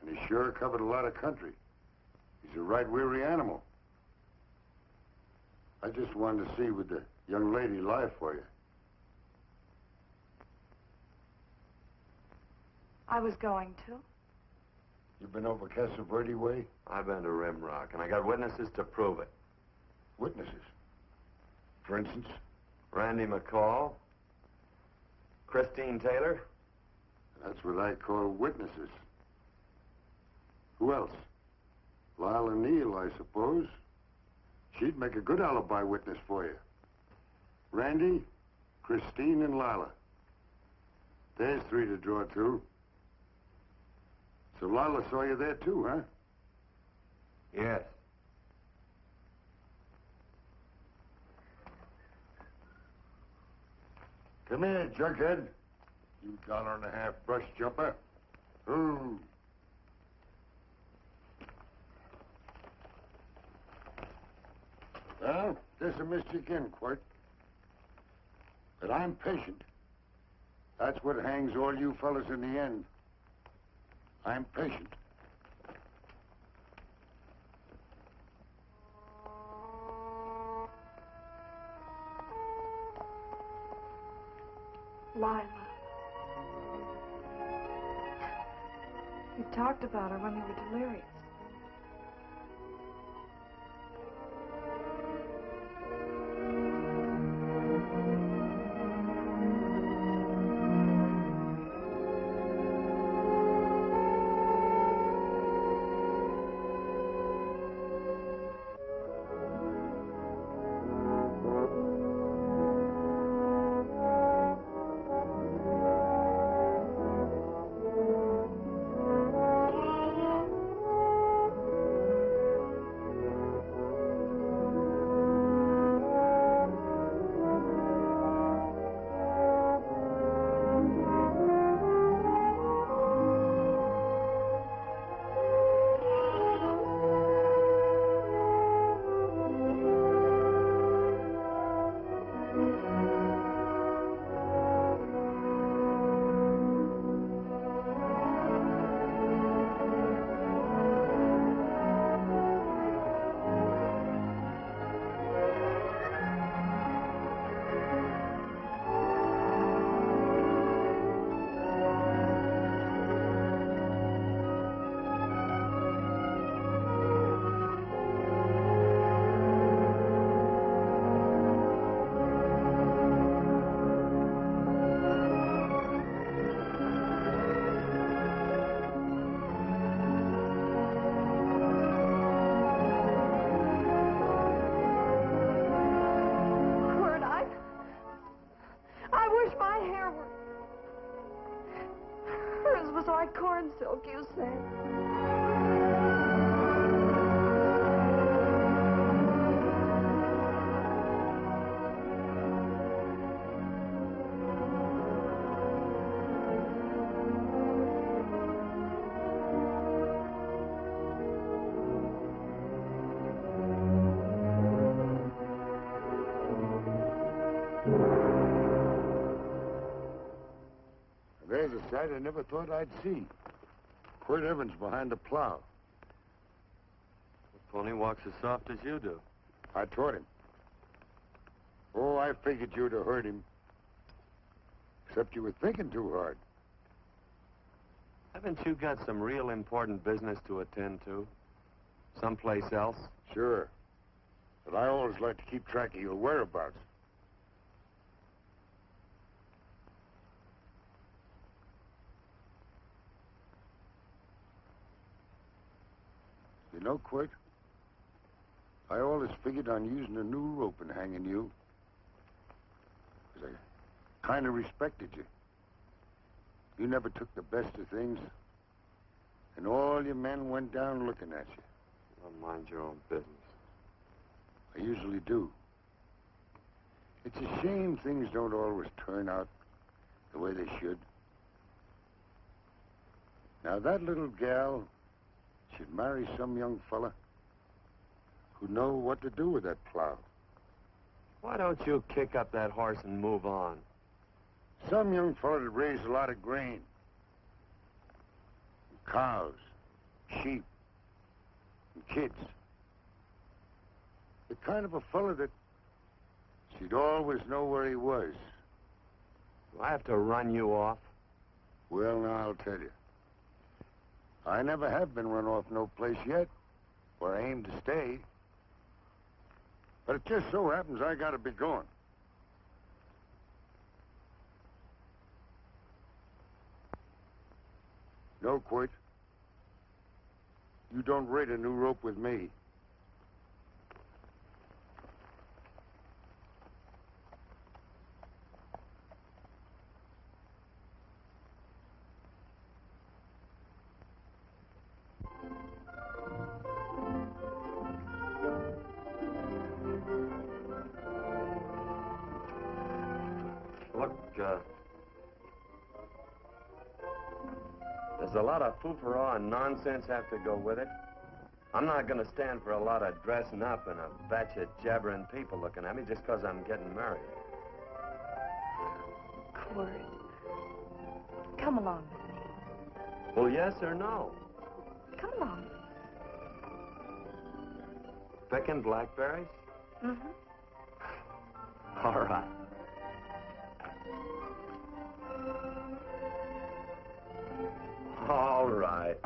And he sure covered a lot of country. He's a right weary animal. I just wanted to see would the young lady lie for you. I was going to. You been over Casa Verde way? I've been to Rimrock, and I got witnesses to prove it. Witnesses? For instance? Randy McCall, Christine Taylor. That's what I call witnesses. Who else? Lila Neal, I suppose. She'd make a good alibi witness for you. Randy, Christine, and Lila. There's three to draw to. So Lila saw you there too, huh? Yes. Come here, junkhead. You $1.50 brush jumper. Ooh. Well, dismissed you again, Quirt. But I'm patient. That's what hangs all you fellas in the end. I'm patient. Lila. You talked about her when you were delirious. like corn silk, you say? There's a sight I never thought I'd see. Quirt Evans behind the plow. The pony walks as soft as you do. I taught him. Oh, I figured you'd have hurt him. Except you were thinking too hard. Haven't you got some real important business to attend to? Someplace else? Sure. But I always like to keep track of your whereabouts. You know, Quirt, I always figured on using a new rope and hanging you. Because I kind of respected you. You never took the best of things. And all your men went down looking at you. Well, mind your own business. I usually do. It's a shame things don't always turn out the way they should. Now, that little gal should marry some young fella who'd know what to do with that plow. Why don't you kick up that horse and move on? Some young fella that raised a lot of grain. And cows, sheep, and kids. The kind of a fella that she'd always know where he was. Do I have to run you off? Well, now, I'll tell you. I never have been run off no place yet, where I aim to stay. But it just so happens I gotta be going. No, Quirt. You don't raid a new rope with me. Look, there's a lot of foo-for-all and nonsense have to go with it. I'm not going to stand for a lot of dressing up and a batch of jabbering people looking at me just because I'm getting married. Quirt, come along with me. Well, yes or no? Come along. Picking blackberries? Mm-hmm. All right. All right.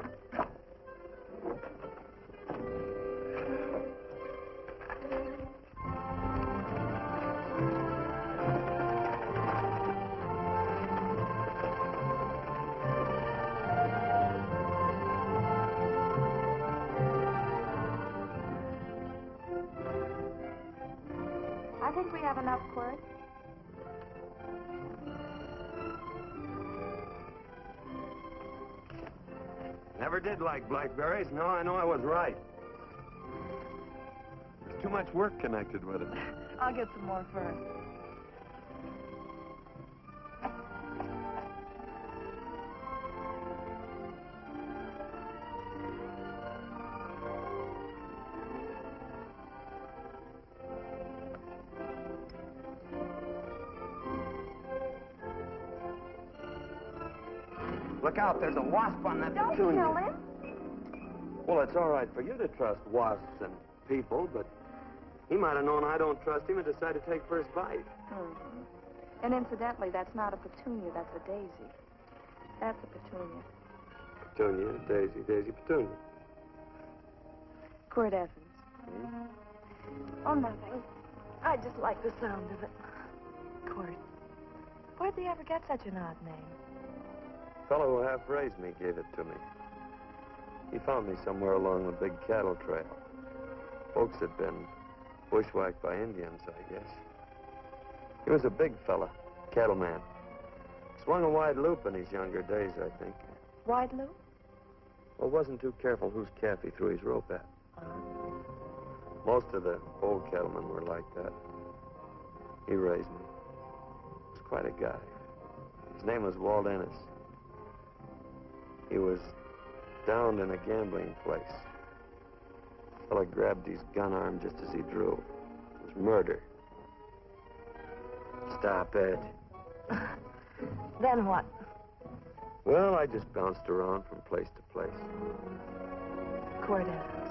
I think we have enough, Quirt. Never did like blackberries. No, I know I was right. There's too much work connected with it. I'll get some more first. Look out, there's a wasp on that Don't petunia. kill him. Well, it's all right for you to trust wasps and people, but he might have known I don't trust him and decided to take first bite. Mm-hmm. And incidentally, that's not a petunia, that's a daisy. That's a petunia. Petunia, daisy, daisy, petunia. Quirt Evans. Hmm? Oh, nothing. I just like the sound of it. Quirt. Where'd they ever get such an odd name? The fellow who half-raised me gave it to me. He found me somewhere along the big cattle trail. Folks had been bushwhacked by Indians, I guess. He was a big fella, cattleman. Swung a wide loop in his younger days, I think. Why'd Lou? Well, wasn't too careful whose calf he threw his rope at. Most of the old cattlemen were like that. He raised me. He was quite a guy. His name was Walt Ennis. He was downed in a gambling place. The fella grabbed his gun arm just as he drew. It was murder. Stop it. Then what? Well, I just bounced around from place to place. Quirt Evans.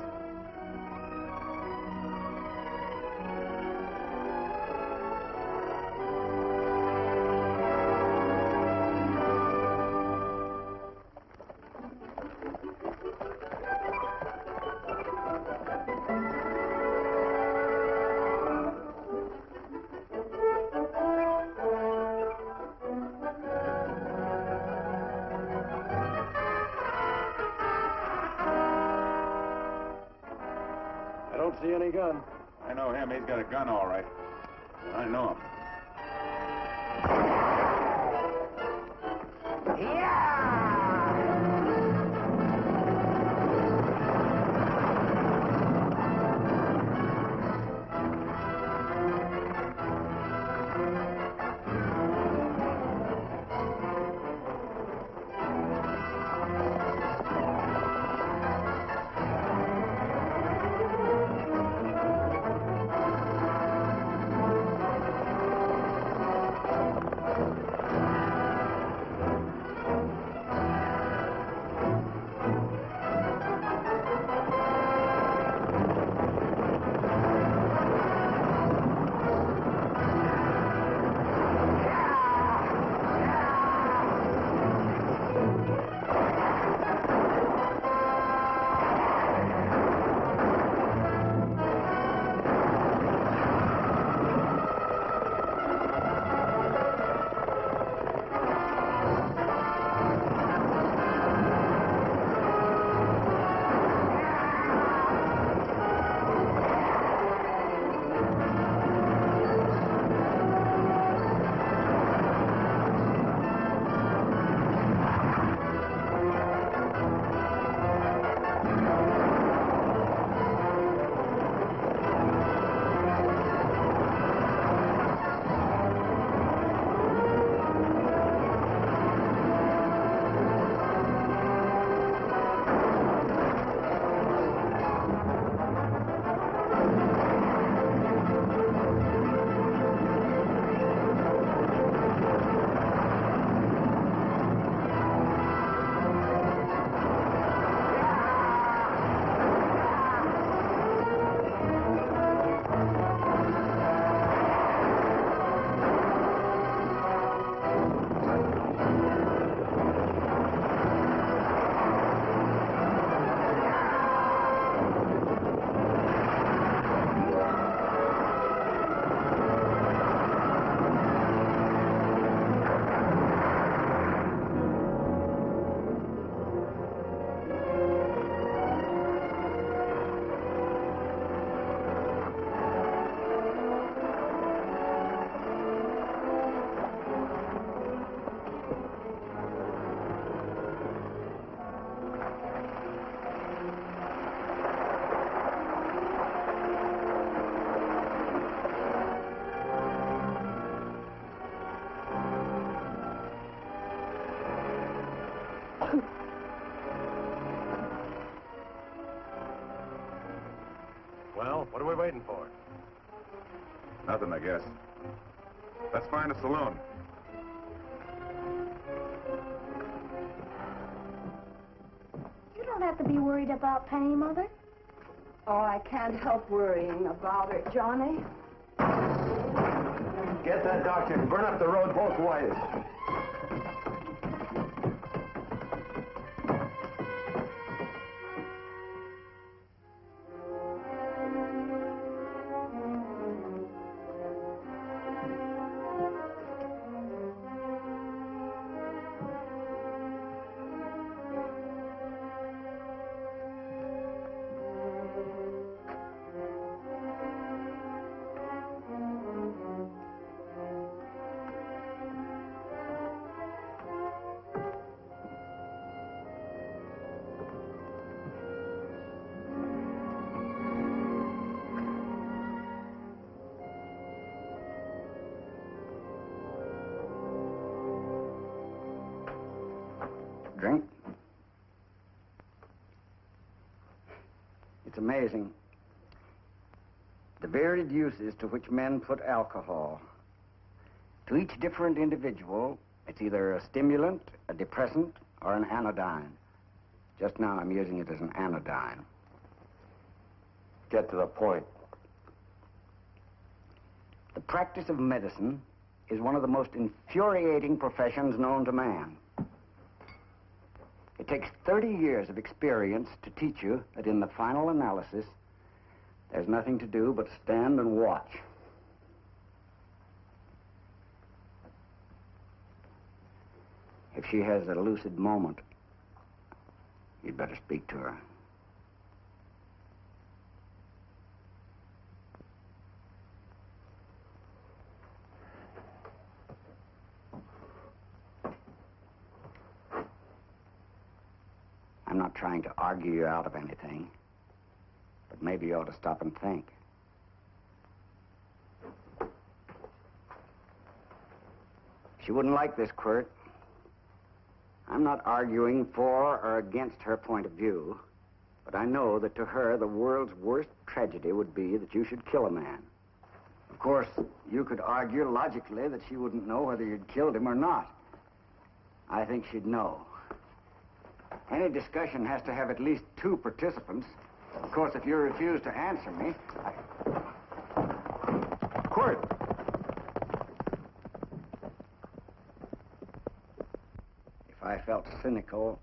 I don't see any gun. I know him. He's got a gun, all right. I know him. Well, what are we waiting for? Nothing, I guess. Let's find a saloon. You don't have to be worried about Penny, Mother. Oh, I can't help worrying about her, Johnny. Get that doctor and burn up the road both ways. amazing. The varied uses to which men put alcohol. To each different individual, it's either a stimulant, a depressant, or an anodyne. Just now, I'm using it as an anodyne. Get to the point. The practice of medicine is one of the most infuriating professions known to man. It takes 30 years of experience to teach you that in the final analysis, there's nothing to do but stand and watch. If she has a lucid moment, you'd better speak to her. I'm not trying to argue you out of anything, but maybe you ought to stop and think. She wouldn't like this, Quirt. I'm not arguing for or against her point of view, but I know that to her, the world's worst tragedy would be that you should kill a man. Of course, you could argue logically that she wouldn't know whether you'd killed him or not. I think she'd know. Any discussion has to have at least two participants. Of course, if you refuse to answer me, Quirt! If I felt cynical,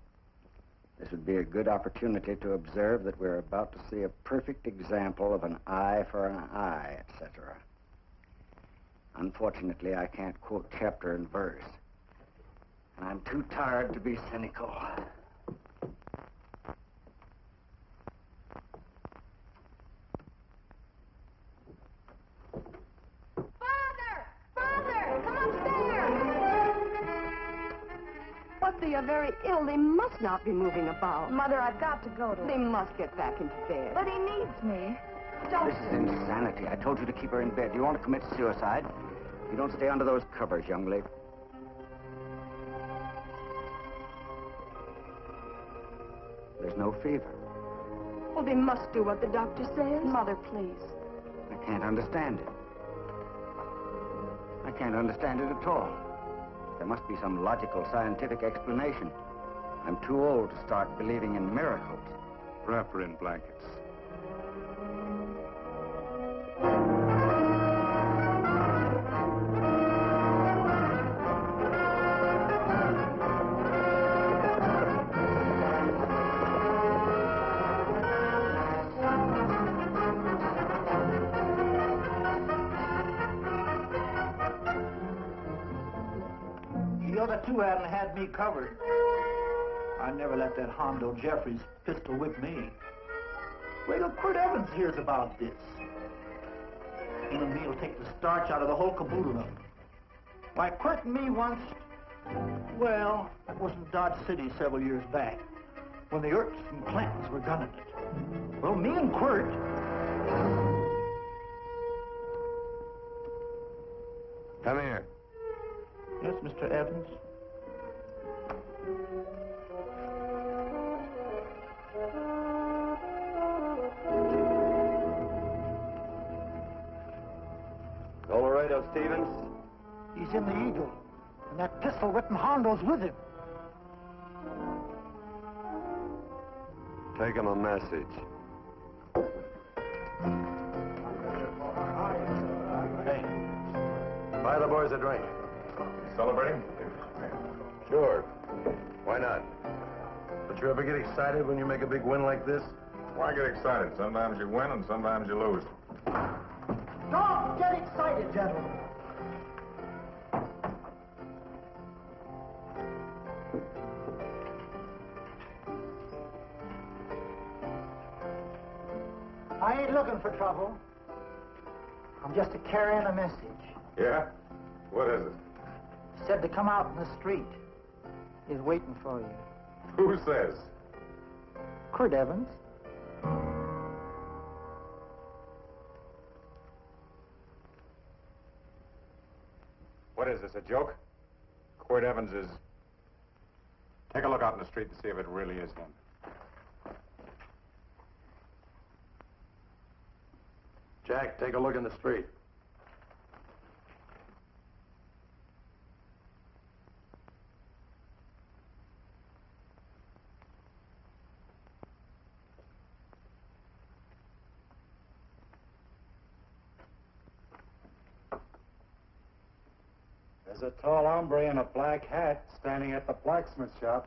this would be a good opportunity to observe that we're about to see a perfect example of an eye for an eye, etc. Unfortunately, I can't quote chapter and verse, and I'm too tired to be cynical. They're very ill. They must not be moving about. Mother, I've got to go to They him. must get back into bed. But he needs me. Don't... This is insanity. I told you to keep her in bed. You want to commit suicide? You don't stay under those covers, young lady. There's no fever. Well, they must do what the doctor says. Mother, please. I can't understand it. I can't understand it at all. There must be some logical, scientific explanation. I'm too old to start believing in miracles. Wrap her in blankets. The other two hadn't had me covered. I never let that Hondo Jeffries pistol whip me. Wait till Quirt Evans hears about this. Him and me'll take the starch out of the whole caboodle of them. Why, Quirt and me once, well, that was in Dodge City several years back, when the Erps and Clantons were gunning it. Well, me and Quirt... Come here. Yes, Mr. Evans? Colorado Stevens? He's in the Eagle, and that pistol-whipping Hondo's with him. Take him a message. Hey, buy the boys a drink. Celebrating? Sure. Why not? Don't you ever get excited when you make a big win like this? Why get excited? Sometimes you win and sometimes you lose. Don't get excited, gentlemen. I ain't looking for trouble. I'm just carrying a message. Yeah? What is it? Said to come out in the street. He's waiting for you. Who says? Quirt Evans. What is this, a joke? Quirt Evans is... Take a look out in the street to see if it really is him. Jack, take a look in the street. There's a tall hombre in a black hat standing at the blacksmith shop.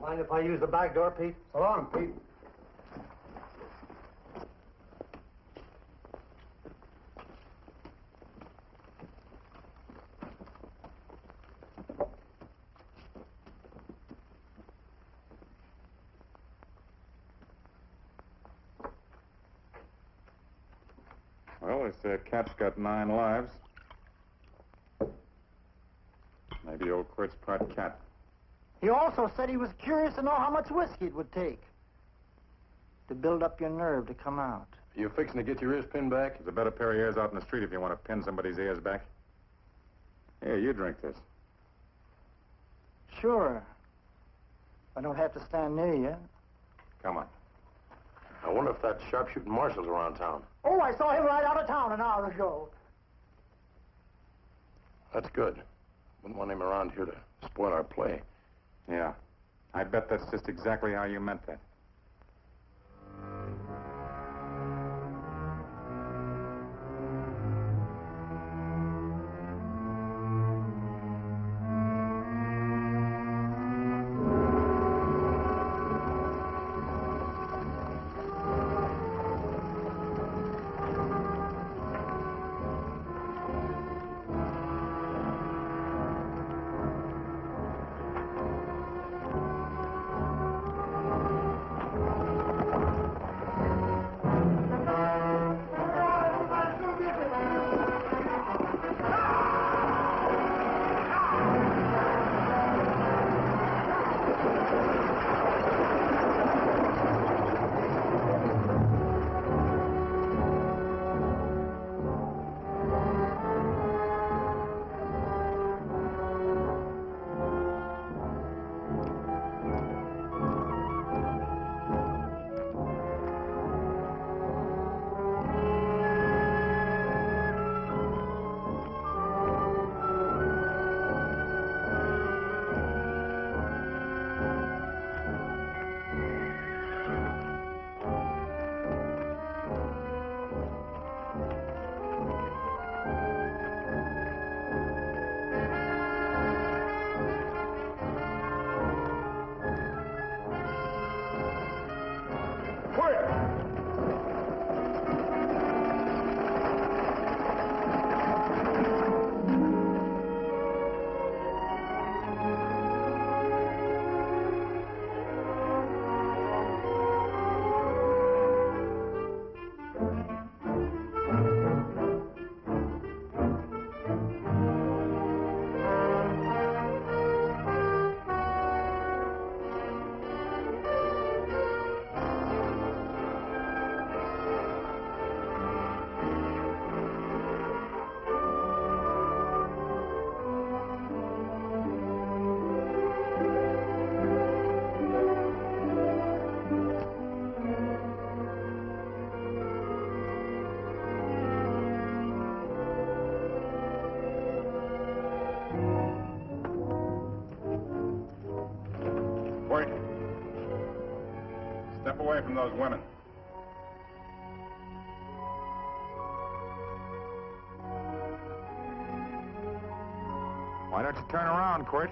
Mind if I use the back door, Pete? So long, Pete. Well, this cat's got 9 lives. Maybe old Quirt's part cat. He also said he was curious to know how much whiskey it would take to build up your nerve to come out. You fixing to get your ears pinned back? There's a better pair of ears out in the street if you want to pin somebody's ears back. Here, you drink this. Sure. I don't have to stand near you. Come on. I wonder if that sharpshooting marshal's around town. Oh, I saw him ride out of town an hour ago. That's good. Wouldn't want him around here to spoil our play. Yeah. I bet that's just exactly how you meant that. Step away from those women. Why don't you turn around, Quirt?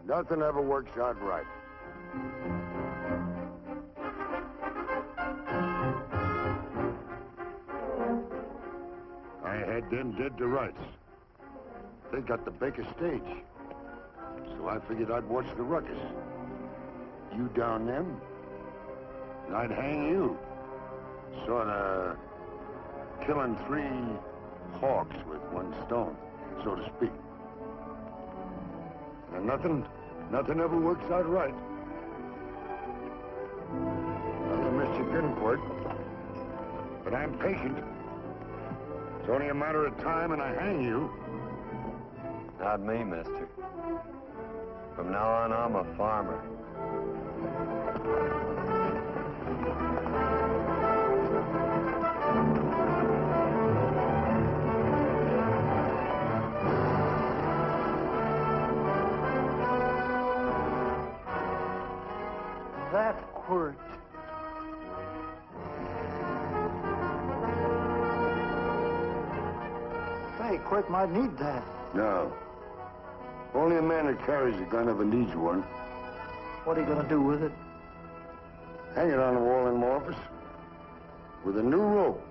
Nothing ever works out right. I had them dead to rights. They got the Baker stage. So I figured I'd watch the ruckus. You down them, and I'd hang you. Sorta killing 3 hawks with 1 stone, so to speak. And nothing ever works out right. Well, I missed you getting for it, but I'm patient. It's only a matter of time and I hang you. Not me, mister. From now on, I'm a farmer. That quirt. Say, Quirt might need that. No. Only a man that carries a gun ever needs one. What are you going to do with it? Hang it on the wall in my office with a new rope.